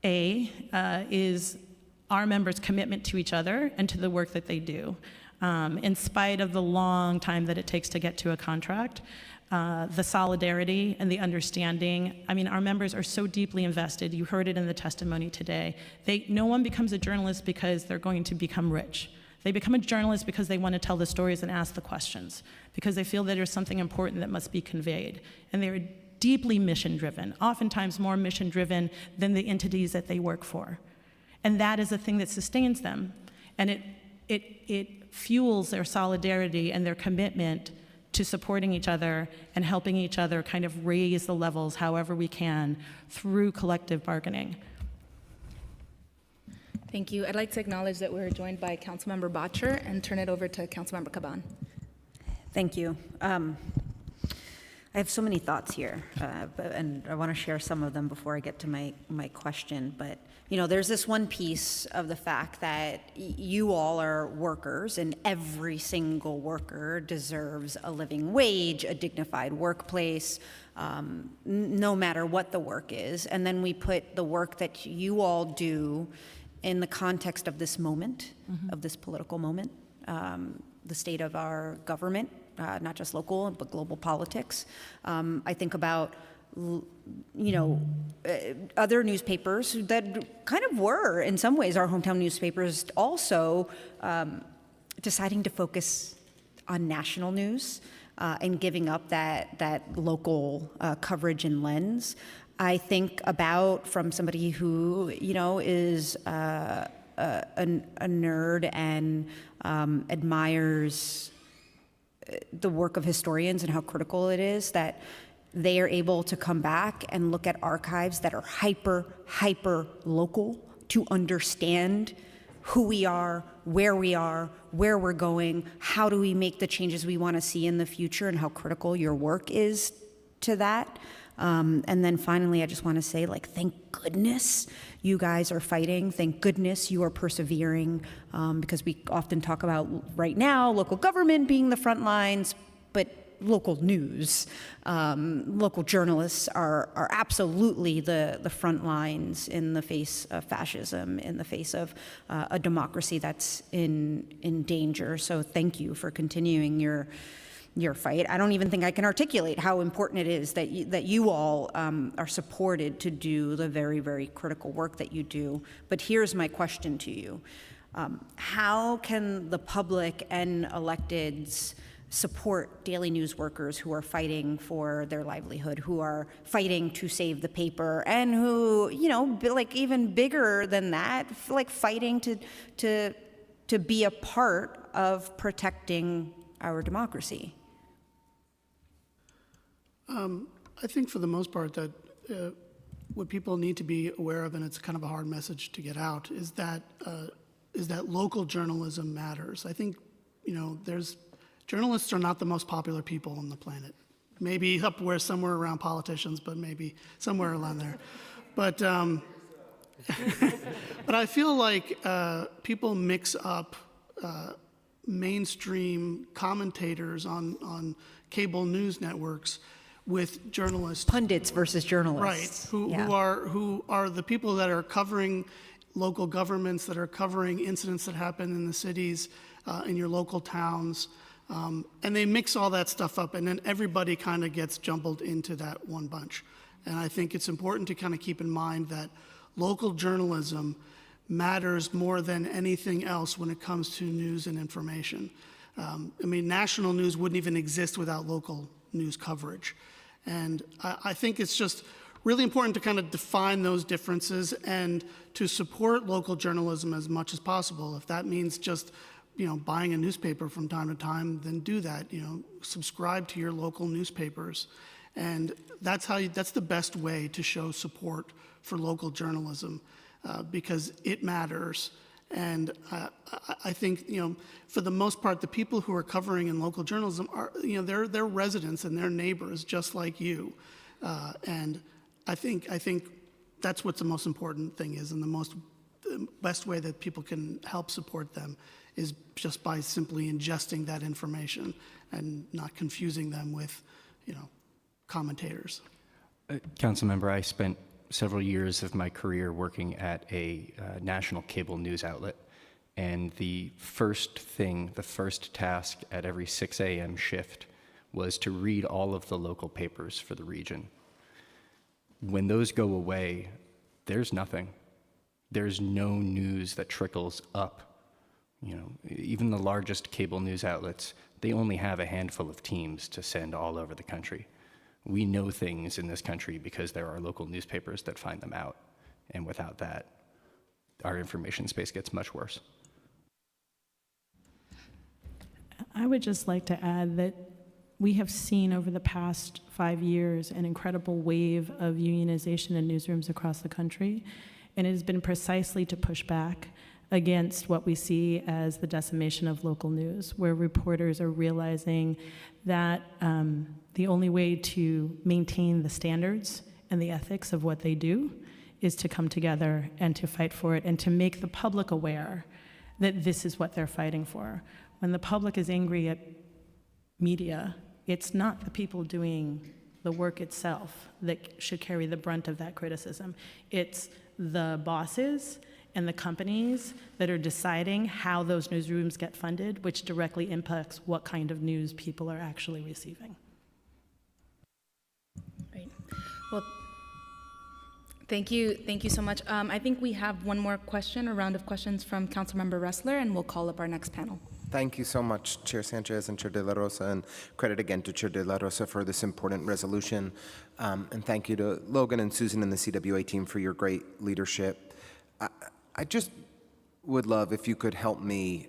is our members' commitment to each other and to the work that they do. In spite of the long time that it takes to get to a contract, the solidarity and the understanding. I mean, our members are so deeply invested. You heard it in the testimony today. No one becomes a journalist because they're going to become rich. They become a journalist because they want to tell the stories and ask the questions, because they feel that there's something important that must be conveyed. And they're deeply mission-driven, oftentimes more mission-driven than the entities that they work for. And that is the thing that sustains them. And it fuels their solidarity and their commitment to supporting each other and helping each other kind of raise the levels however we can through collective bargaining. Thank you. I'd like to acknowledge that we're joined by Councilmember Bottcher and turn it over to Councilmember Caban. Thank you. I have so many thoughts here, and I want to share some of them before I get to my question. But, you know, there's this one piece of the fact that you all are workers, and every single worker deserves a living wage, a dignified workplace, no matter what the work is. And then we put the work that you all do in the context of this moment, of this political moment, the state of our government, not just local, but global politics. I think about, other newspapers that kind of were, in some ways, our hometown newspapers also deciding to focus on national news and giving up that local coverage and lens. I think about, from somebody who, is a nerd and admires the work of historians and how critical it is that they are able to come back and look at archives that are hyper local to understand who we are, where we're going, how do we make the changes we want to see in the future, and how critical your work is to that. And then finally, I just want to say, thank goodness you guys are fighting. Thank goodness you are persevering, because we often talk about, right now, local government being the front lines, but local news, local journalists are absolutely the front lines in the face of fascism, in the face of a democracy that's in danger. So thank you for continuing your fight. I don't even think I can articulate how important it is that you all are supported to do the very, very critical work that you do. But here's my question to you. How can the public and electeds support Daily News workers who are fighting for their livelihood, who are fighting to save the paper, and who, even bigger than that, fighting to be a part of protecting our democracy? I think for the most part that what people need to be aware of, and it's kind of a hard message to get out, is that local journalism matters. I think, journalists are not the most popular people on the planet. Maybe somewhere around politicians, but maybe somewhere around there. But but I feel like people mix up mainstream commentators on cable news networks with journalists. Pundits versus journalists. Right, who are the people that are covering local governments, that are covering incidents that happen in the cities, in your local towns. And they mix all that stuff up, and then everybody kind of gets jumbled into that one bunch. And I think it's important to kind of keep in mind that local journalism matters more than anything else when it comes to news and information. I mean, national news wouldn't even exist without local news coverage. And I think it's just really important to kind of define those differences and to support local journalism as much as possible. If that means just, buying a newspaper from time to time, then do that. Subscribe to your local newspapers. And that's the best way to show support for local journalism because it matters. And I think, for the most part, the people who are covering in local journalism are, they're residents and they're neighbors just like you. And I think that's what the most important thing is, and the best way that people can help support them is just by simply ingesting that information and not confusing them with, commentators. Councilmember, I spent several years of my career working at a national cable news outlet. And the first task at every 6 a.m. shift was to read all of the local papers for the region. When those go away, there's nothing. There's no news that trickles up. Even the largest cable news outlets, they only have a handful of teams to send all over the country. We know things in this country because there are local newspapers that find them out. And without that, our information space gets much worse. I would just like to add that we have seen over the past 5 years an incredible wave of unionization in newsrooms across the country, and it has been precisely to push back against what we see as the decimation of local news, where reporters are realizing that the only way to maintain the standards and the ethics of what they do is to come together and to fight for it and to make the public aware that this is what they're fighting for. When the public is angry at media, it's not the people doing the work itself that should carry the brunt of that criticism. It's the bosses and the companies that are deciding how those newsrooms get funded, which directly impacts what kind of news people are actually receiving. Right. Well, thank you so much. I think we have one more question, a round of questions from Councilmember Ressler, and we'll call up our next panel. Thank you so much, Chair Sanchez and Chair De La Rosa, and credit again to Chair De La Rosa for this important resolution. And thank you to Logan and Susan and the CWA team for your great leadership. I just would love if you could help me.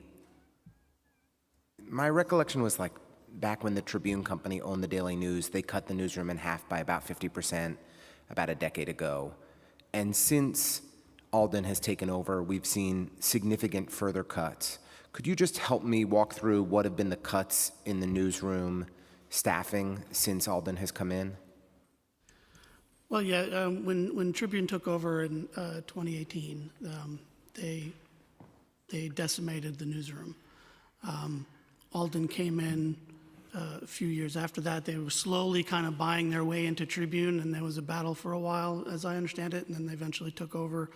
My recollection was like back when the Tribune Company owned the Daily News, they cut the newsroom in half by about 50% about a decade ago. And since Alden has taken over, we've seen significant further cuts. Could you just help me walk through what have been the cuts in the newsroom staffing since Alden has come in? Well, yeah, when Tribune took over in 2018, they decimated the newsroom. Alden came in a few years after that. They were slowly kind of buying their way into Tribune, and there was a battle for a while, as I understand it, and then they eventually took over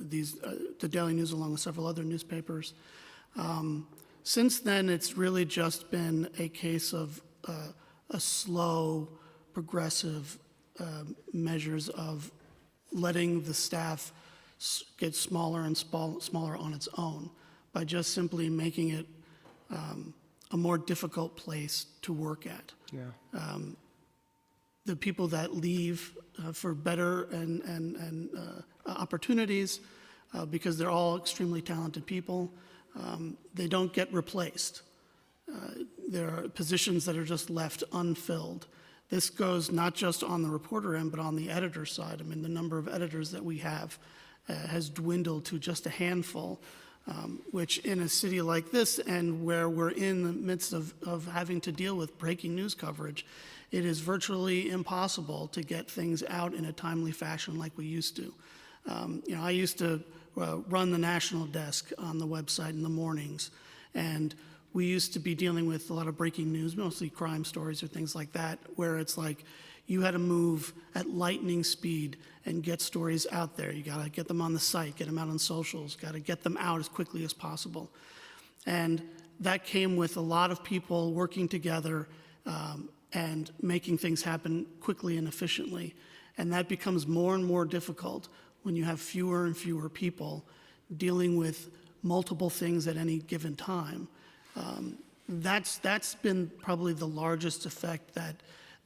the Daily News along with several other newspapers. Since then, it's really just been a case of a slow, progressive measures of letting the staff get smaller and smaller on its own by just simply making it a more difficult place to work at. Yeah. The people that leave for better and opportunities, because they're all extremely talented people, they don't get replaced. There are positions that are just left unfilled. This goes not just on the reporter end, but on the editor side. I mean, the number of editors that we have has dwindled to just a handful, which in a city like this and where we're in the midst of having to deal with breaking news coverage, it is virtually impossible to get things out in a timely fashion like we used to. I used to run the national desk on the website in the mornings, and we used to be dealing with a lot of breaking news, mostly crime stories or things like that, where it's like you had to move at lightning speed and get stories out there. You got to get them on the site, get them out on socials, got to get them out as quickly as possible. And that came with a lot of people working together and making things happen quickly and efficiently. And that becomes more and more difficult when you have fewer and fewer people dealing with multiple things at any given time. That's been probably the largest effect that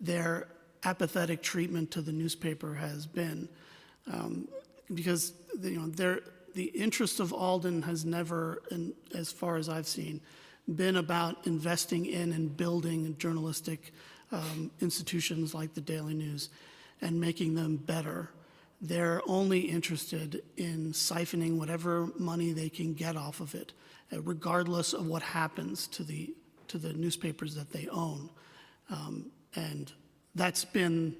their apathetic treatment to the newspaper has been, because the interest of Alden has never, as far as I've seen, been about investing in and building journalistic institutions like the Daily News and making them better. They're only interested in siphoning whatever money they can get off of it, regardless of what happens to the newspapers that they own. And that's been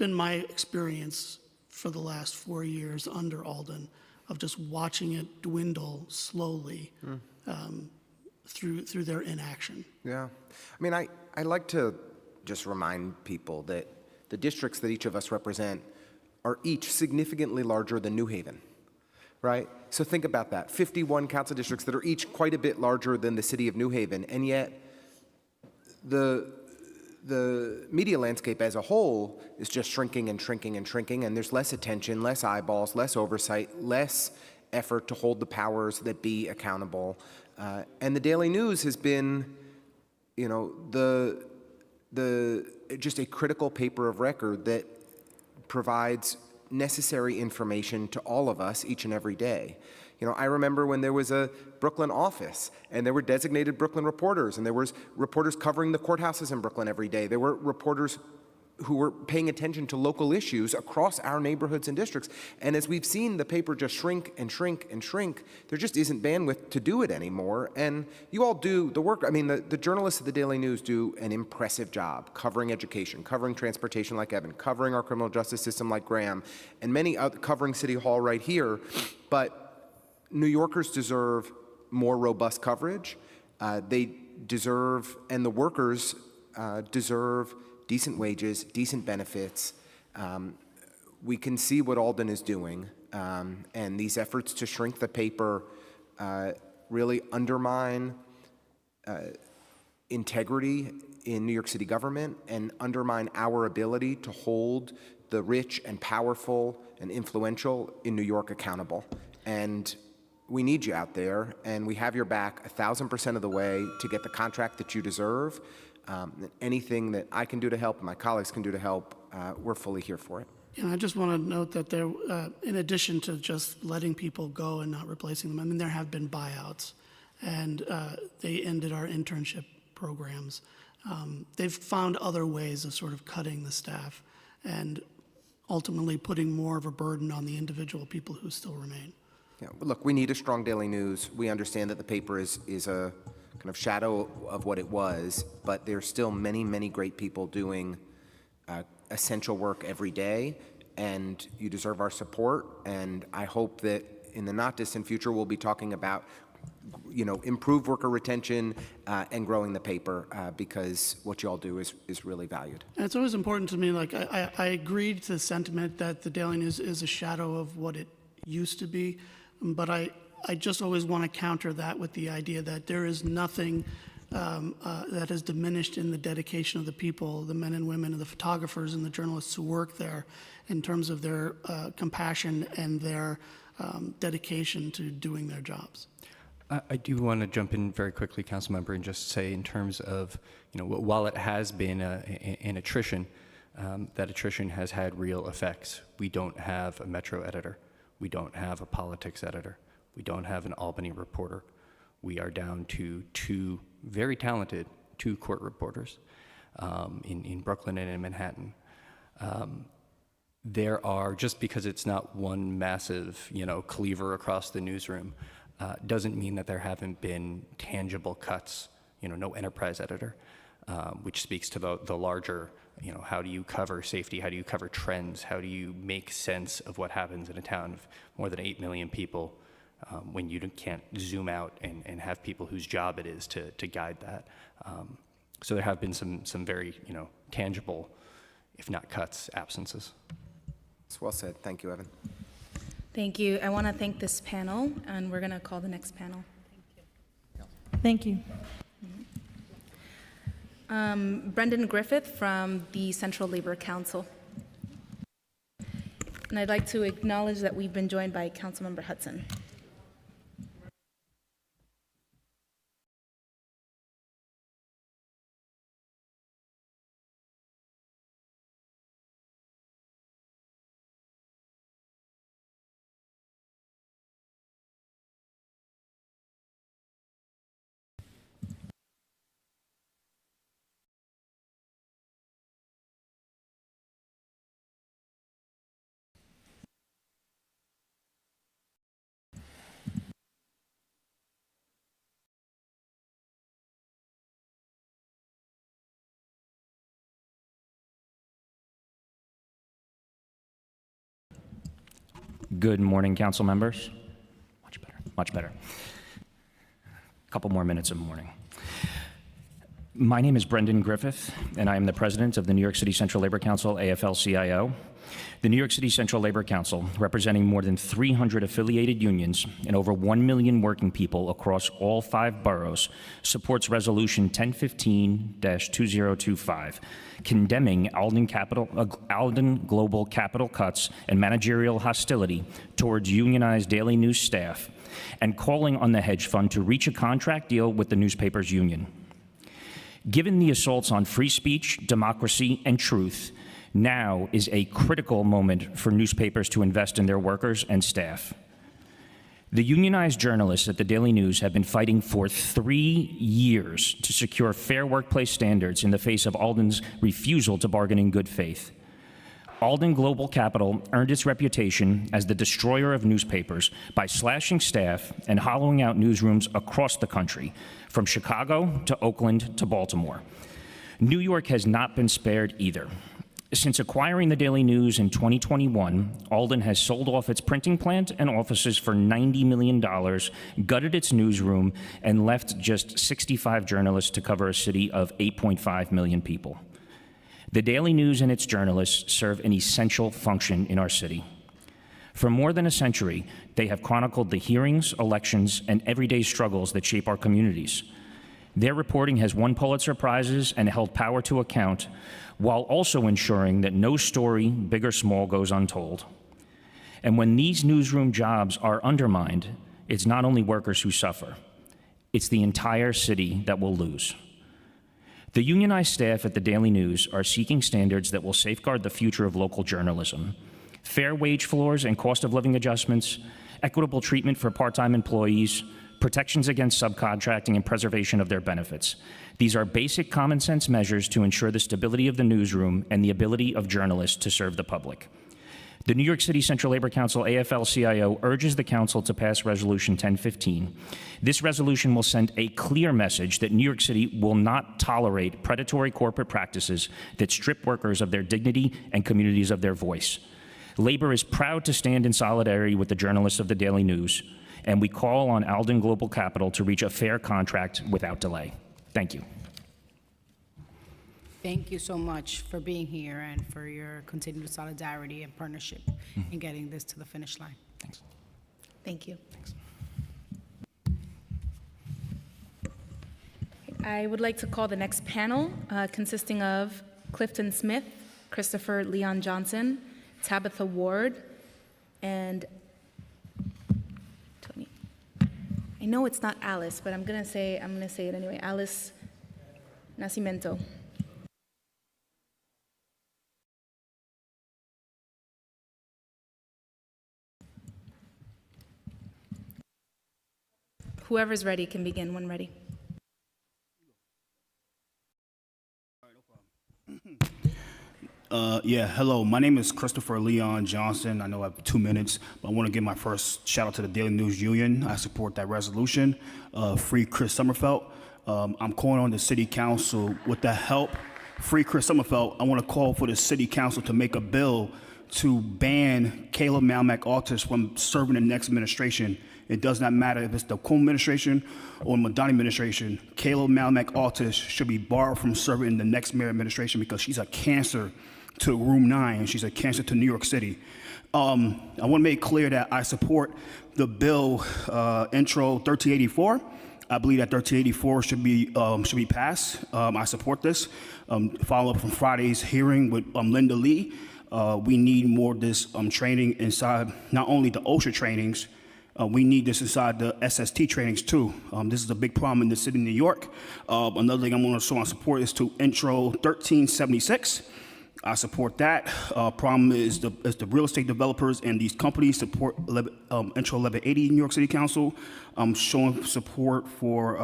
my experience for the last 4 years under Alden, of just watching it dwindle slowly through their inaction. Yeah. I mean, I like to just remind people that the districts that each of us represent are each significantly larger than New Haven, right? So think about that. 51 council districts that are each quite a bit larger than the city of New Haven, and yet the media landscape as a whole is just shrinking and shrinking and shrinking, and there's less attention, less eyeballs, less oversight, less effort to hold the powers that be accountable. And the Daily News has been, just a critical paper of record that provides necessary information to all of us each and every day. I remember when there was a Brooklyn office, and there were designated Brooklyn reporters, and there was reporters covering the courthouses in Brooklyn every day. There were reporters who were paying attention to local issues across our neighborhoods and districts. And as we've seen the paper just shrink and shrink and shrink, there just isn't bandwidth to do it anymore. And you all do the work. I mean, the journalists of the Daily News do an impressive job covering education, covering transportation like Evan, covering our criminal justice system like Graham, and many other, covering City Hall right here. But New Yorkers deserve more robust coverage. They deserve, and the workers deserve, decent wages, decent benefits. We can see what Alden is doing, and these efforts to shrink the paper really undermine integrity in New York City government and undermine our ability to hold the rich and powerful and influential in New York accountable. And we need you out there, and we have your back 1,000% of the way to get the contract that you deserve. Anything that I can do to help, and my colleagues can do to help, we're fully here for it. And I just want to note that there, in addition to just letting people go and not replacing them, I mean, there have been buyouts, and they ended our internship programs. They've found other ways of sort of cutting the staff and ultimately putting more of a burden on the individual people who still remain. Yeah, but look, we need a strong Daily News. We understand that the paper is a kind of shadow of what it was, but there's still many, many great people doing essential work every day, and you deserve our support. And I hope that in the not distant future, we'll be talking about, improved worker retention and growing the paper, because what you all do is really valued. And it's always important to me, like, I agreed to the sentiment that the Daily News is a shadow of what it used to be, but I just always want to counter that with the idea that there is nothing that has diminished in the dedication of the people, the men and women and the photographers and the journalists who work there, in terms of their compassion and their dedication to doing their jobs. I do want to jump in very quickly, Councilmember, and just say in terms of, while it has been an attrition, that attrition has had real effects. We don't have a Metro editor. We don't have a politics editor. We don't have an Albany reporter. We are down to two very talented court reporters in Brooklyn and in Manhattan. There are, just because it's not one massive, cleaver across the newsroom, doesn't mean that there haven't been tangible cuts. No enterprise editor, which speaks to the larger, how do you cover safety? How do you cover trends? How do you make sense of what happens in a town of more than 8 million people when you can't zoom out and have people whose job it is to guide that? So there have been some very, tangible, if not cuts, absences. It's well said. Thank you, Evan. Thank you. I want to thank this panel, and we're going to call the next panel. Thank you. Brendan Griffith from the Central Labor Council. And I'd like to acknowledge that we've been joined by Councilmember Hudson. Good morning, council members. Much better, much better. A couple more minutes of morning. My name is Brendan Griffith, and I am the president of the New York City Central Labor Council, AFL-CIO. The New York City Central Labor Council, representing more than 300 affiliated unions and over 1 million working people across all 5 boroughs, supports Resolution 1015-2025, condemning Alden Global capital cuts and managerial hostility towards unionized daily news staff, and calling on the hedge fund to reach a contract deal with the newspapers union. Given the assaults on free speech, democracy, and truth, now is a critical moment for newspapers to invest in their workers and staff. The unionized journalists at the Daily News have been fighting for 3 years to secure fair workplace standards in the face of Alden's refusal to bargain in good faith. Alden Global Capital earned its reputation as the destroyer of newspapers by slashing staff and hollowing out newsrooms across the country, from Chicago to Oakland to Baltimore. New York has not been spared either. Since acquiring the Daily News in 2021, Alden has sold off its printing plant and offices for $90 million, gutted its newsroom, and left just 65 journalists to cover a city of 8.5 million people. The Daily News and its journalists serve an essential function in our city. For more than a century, they have chronicled the hearings, elections, and everyday struggles that shape our communities. Their reporting has won Pulitzer Prizes and held power to account, while also ensuring that no story, big or small, goes untold. And when these newsroom jobs are undermined, it's not only workers who suffer, it's the entire city that will lose. The unionized staff at the Daily News are seeking standards that will safeguard the future of local journalism. Fair wage floors and cost of living adjustments, equitable treatment for part-time employees, protections against subcontracting, and preservation of their benefits. These are basic common sense measures to ensure the stability of the newsroom and the ability of journalists to serve the public. The New York City Central Labor Council, AFL-CIO, urges the council to pass Resolution 1015. This resolution will send a clear message that New York City will not tolerate predatory corporate practices that strip workers of their dignity and communities of their voice. Labor is proud to stand in solidarity with the journalists of the Daily News, and we call on Alden Global Capital to reach a fair contract without delay. Thank you. Thank you so much for being here and for your continued solidarity and partnership in getting this to the finish line. Thanks. Thank you. Thanks. I would like to call the next panel, consisting of Clifton Smith, Christopher Leon Johnson, Tabitha Ward, and Tony. I know it's not Alice, but I'm gonna say it anyway. Alice Nascimento. Whoever's ready can begin when ready. Hello. My name is Christopher Leon Johnson. I know I have 2 minutes, but I want to give my first shout out to the Daily News Union. I support that resolution. Free Chris Summerfelt. I'm calling on the City Council with the help. Free Chris Summerfelt. I want to call for the City Council to make a bill to ban Caleb Malmack Altis from serving the next administration. It does not matter if it's the Cuomo administration or Madani administration. Caleb Malmack Altis should be barred from serving in the next mayor administration because she's a cancer to Room 9. She's a cancer to New York City. I want to make clear that I support the bill intro 1384. I believe that 1384 should be passed. I support this. Follow up from Friday's hearing with Linda Lee. We need more of this training inside not only the OSHA trainings, we need this inside the SST trainings too. This is a big problem in the city of New York. Another thing I'm going to show my support is to Intro 1376. I support that. Problem is the real estate developers and these companies support Intro 1180 New York City Council. I'm showing support for,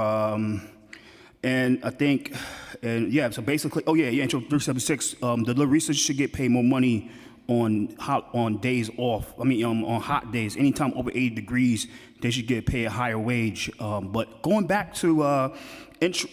and I think, and yeah, so basically, Intro 376, the deliveries should get paid more money on days off. I mean, on hot days. Anytime over 80 degrees, they should get paid a higher wage. But going back to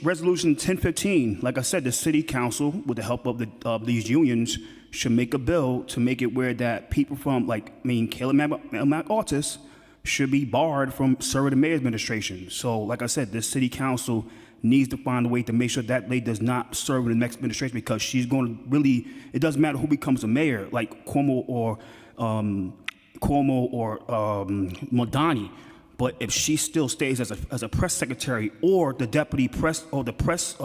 Resolution 1015, like I said, the city council, with the help of these unions, should make a bill to make it where that people from, Caleb McAltis should be barred from serving the mayor's administration. So, like I said, the city council needs to find a way to make sure that lady does not serve in the next administration, because she's going to really, it doesn't matter who becomes a mayor, like Cuomo or Modani. But if she still stays as a press secretary or the deputy press or the press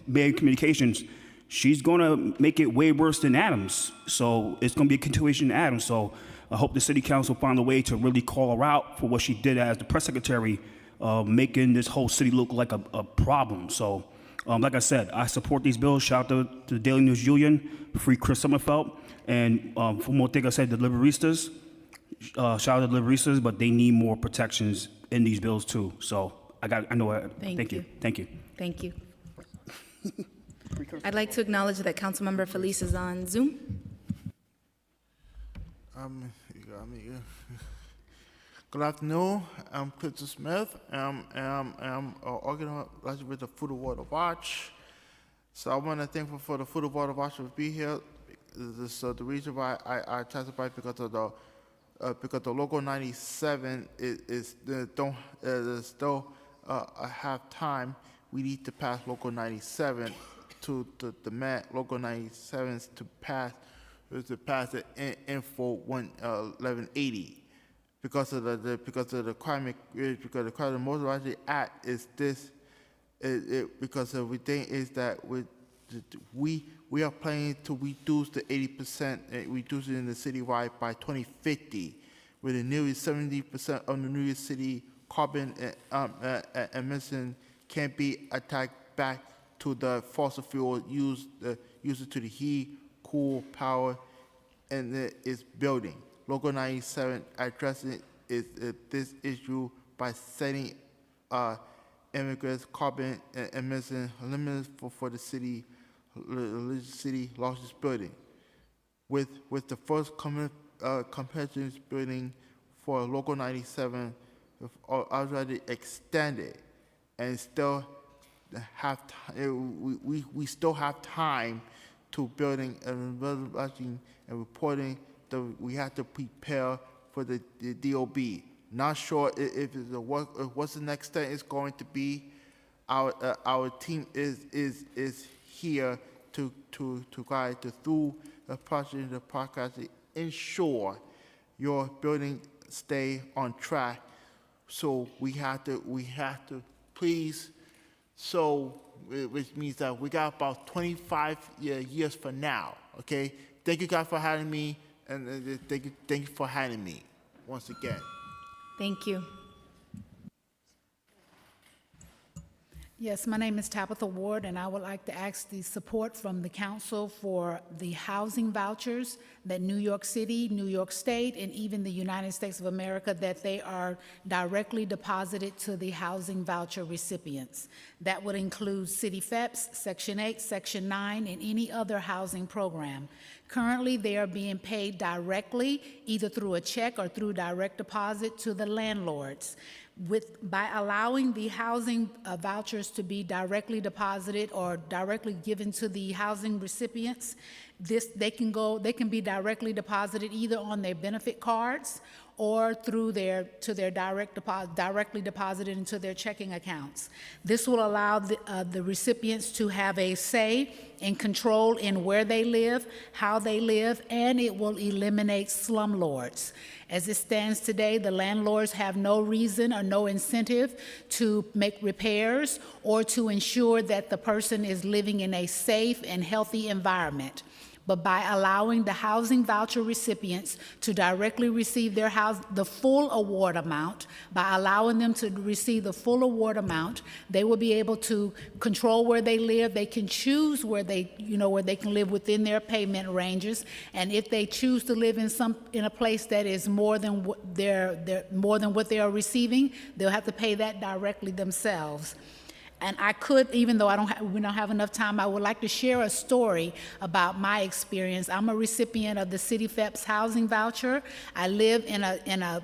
mayor communications, she's going to make it way worse than Adams. So it's going to be a continuation of Adams. So I hope the city council find a way to really call her out for what she did as the press secretary, making this whole city look like a problem. So like I said, I support these bills. Shout out to the Daily News Union, free Chris Summerfelt, and for more thing I said, the Liberistas. Shout out to the Liberistas, but they need more protections in these bills too. So thank you. Thank you. I'd like to acknowledge that Councilmember Felice is on Zoom. Good afternoon. I'm Christopher Smith. I'm organized with the Food and Water Watch. So I want to thank for the Food and Water Watch to be here. The reason why I testified because the Local 97 is still have time. We need to pass Local 97 to demand Local 97s to pass the info 1180 because of the Climate Mobilization Act is this. Because everything is that we are planning to reduce the 80%, reduce it in the citywide by 2050, with a nearly 70% of the New York City carbon emission can be attacked back to the fossil fuel used to the heat, cool, power, and its building. Local 97 addressing this issue by setting immigrants' carbon emission limits for the city largest building, with the first competitive building for Local 97 already extended, and still have we still have time to building and reporting that we have to prepare for the DOB. Not sure if what's the next step is going to be. Our team is here to guide through the process to ensure your building stay on track. So we have to please. So which means that we got about 25 years from now. Okay. Thank you guys for having me, and thank you for having me once again. Thank you. Yes, my name is Tabitha Ward, and I would like to ask the support from the council for the housing vouchers that New York City, New York State, and even the United States of America, that they are directly deposited to the housing voucher recipients. That would include City FEPS, Section 8, Section 9, and any other housing program. Currently, they are being paid directly, either through a check or through direct deposit to the landlords. By allowing the housing vouchers to be directly deposited or directly given to the housing recipients, they can be directly deposited either on their benefit cards or through their directly deposited into their checking accounts. This will allow the recipients to have a say and control in where they live, how they live, and it will eliminate slumlords. As it stands today, the landlords have no reason or no incentive to make repairs or to ensure that the person is living in a safe and healthy environment. But by allowing the housing voucher recipients to directly receive the full award amount, by allowing them to receive the full award amount, they will be able to control where they live. They can choose where they can live within their payment ranges. And if they choose to live in a place that is more than what they are receiving, they'll have to pay that directly themselves. And I could, even though we don't have enough time, I would like to share a story about my experience. I'm a recipient of the City FEPS housing voucher. I live in a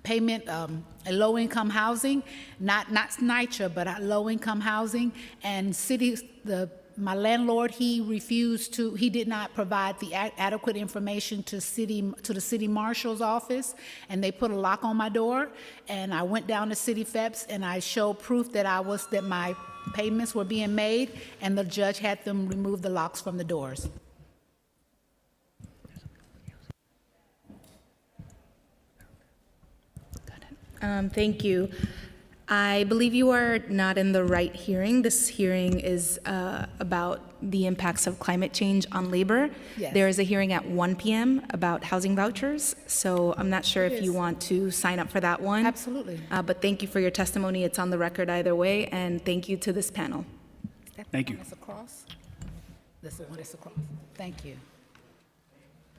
payment, a low-income housing, not NYCHA, but low-income housing. And my landlord, he did not provide the adequate information to the city marshal's office, and they put a lock on my door. And I went down to City FEPS and I showed proof that my payments were being made, and the judge had them remove the locks from the doors. Thank you. I believe you are not in the right hearing. This hearing is about the impacts of climate change on labor. Yes. There is a hearing at 1 p.m. about housing vouchers, so I'm not sure if you want to sign up for that one. Absolutely. But thank you for your testimony. It's on the record either way, and thank you to this panel. Thank you. That's across. This is the one that's across. Thank you.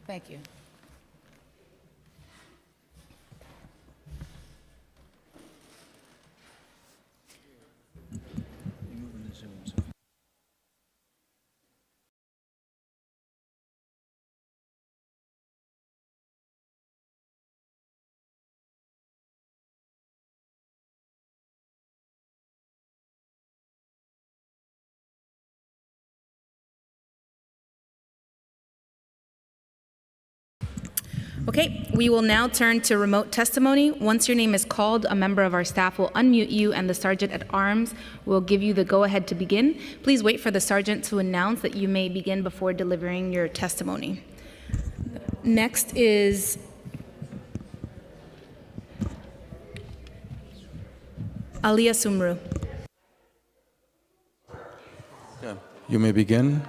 Thank you. Okay, we will now turn to remote testimony. Once your name is called, a member of our staff will unmute you and the Sergeant at Arms will give you the go-ahead to begin. Please wait for the Sergeant to announce that you may begin before delivering your testimony. Next is Aliyah Sumru. You may begin.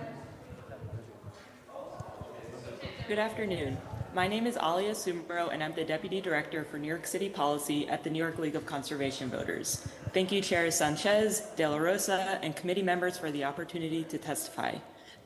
Good afternoon. My name is Aliyah Sumro, and I'm the Deputy Director for New York City Policy at the New York League of Conservation Voters. Thank you, Chairs Sanchez, De La Rosa, and committee members for the opportunity to testify.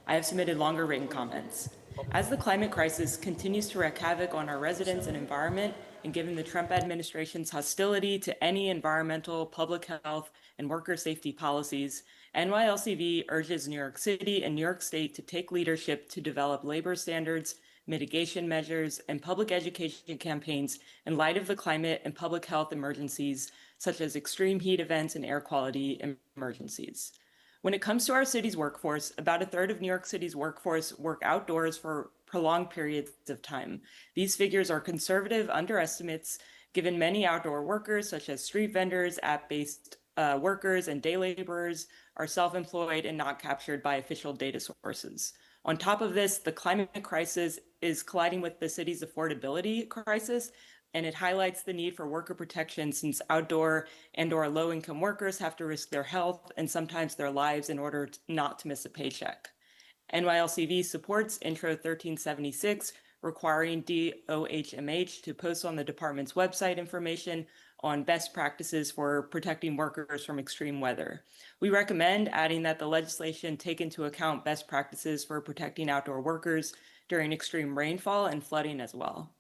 I have submitted longer written comments. As the climate crisis continues to wreak havoc on our residents and environment, and given the Trump administration's hostility to any environmental, public health, and worker safety policies, NYLCV urges New York City and New York State to take leadership to develop labor standards, mitigation measures, and public education campaigns in light of the climate and public health emergencies, such as extreme heat events and air quality emergencies. When it comes to our city's workforce, about a third of New York City's workforce work outdoors for prolonged periods of time. These figures are conservative underestimates, given many outdoor workers, such as street vendors, app-based workers, and day laborers, are self-employed and not captured by official data sources. On top of this, the climate crisis is colliding with the city's affordability crisis, and it highlights the need for worker protection since outdoor and/or low-income workers have to risk their health and sometimes their lives in order not to miss a paycheck. NYLCV supports Intro 1376, requiring DOHMH to post on the department's website information on best practices for protecting workers from extreme weather. We recommend adding that the legislation take into account best practices for protecting outdoor workers during extreme rainfall and flooding as well.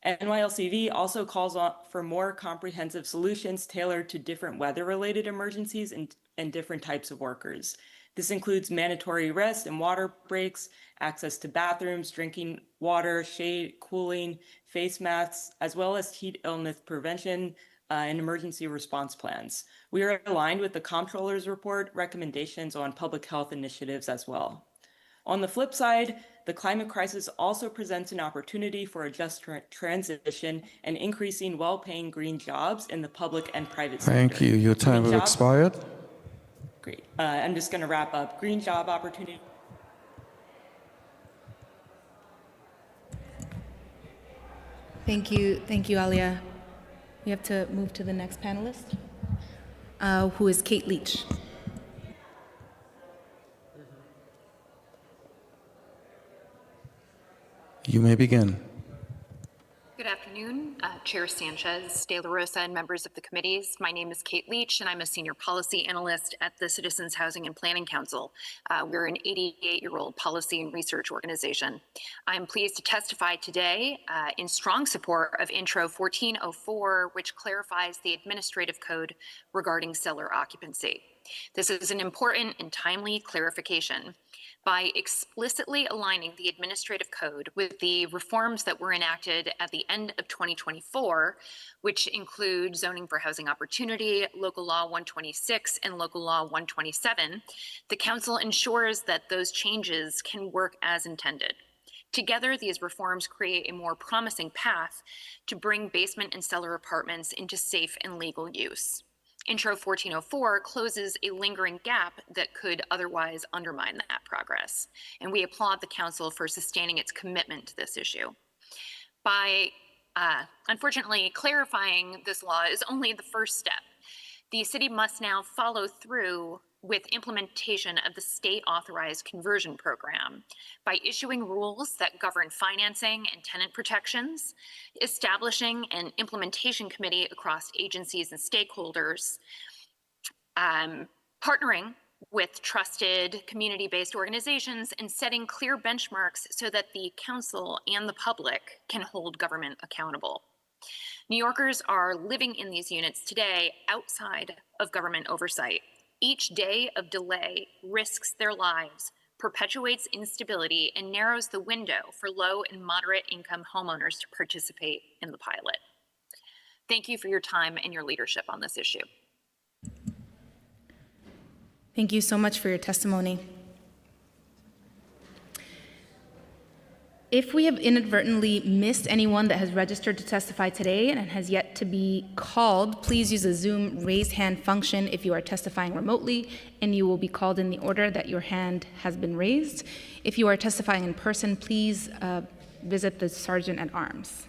NYLCV also calls for more comprehensive solutions tailored to different weather-related emergencies and different types of workers. This includes mandatory rest and water breaks, access to bathrooms, drinking water, shade, cooling, face masks, as well as heat illness prevention and emergency response plans. We are aligned with the Comptroller's report recommendations on public health initiatives as well. On the flip side, The climate crisis also presents an opportunity for a just transition and increasing well-paying green jobs in the public and private sector. Thank you. Your time Green has jobs- expired. Great. I'm just going to wrap up. Green job opportunity. Thank you, Alia. We have to move to the next panelist, who is Kate Leach. You may begin. Good afternoon, Chair Sanchez, De La Rosa, and members of the committees. My name is Kate Leach, and I'm a senior policy analyst at the Citizens Housing and Planning Council. We're an 88-year-old policy and research organization. I'm pleased to testify today in strong support of Intro 1404, which clarifies the administrative code regarding cellar occupancy. This is an important and timely clarification. By explicitly aligning the administrative code with the reforms that were enacted at the end of 2024, which include zoning for housing opportunity, Local Law 126, and Local Law 127, the Council ensures that those changes can work as intended. Together, these reforms create a more promising path to bring basement and cellar apartments into safe and legal use. Intro 1404 closes a lingering gap that could otherwise undermine that progress, and we applaud the Council for sustaining its commitment to this issue. By, unfortunately, clarifying this law is only the first step. The city must now follow through with implementation of the state-authorized conversion program by issuing rules that govern financing and tenant protections, establishing an implementation committee across agencies and stakeholders, partnering with trusted community-based organizations, and setting clear benchmarks so that the council and the public can hold government accountable. New Yorkers are living in these units today outside of government oversight. Each day of delay risks their lives, perpetuates instability, and narrows the window for low and moderate income homeowners to participate in the pilot. Thank you for your time and your leadership on this issue. Thank you so much for your testimony. If we have inadvertently missed anyone that has registered to testify today and has yet to be called, please use the Zoom raise hand function if you are testifying remotely, and you will be called in the order that your hand has been raised. If you are testifying in person, please visit the Sergeant at Arms.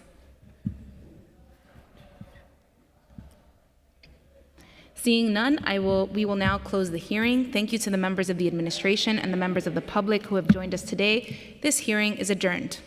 Seeing none, we will now close the hearing. Thank you to the members of the administration and the members of the public who have joined us today. This hearing is adjourned.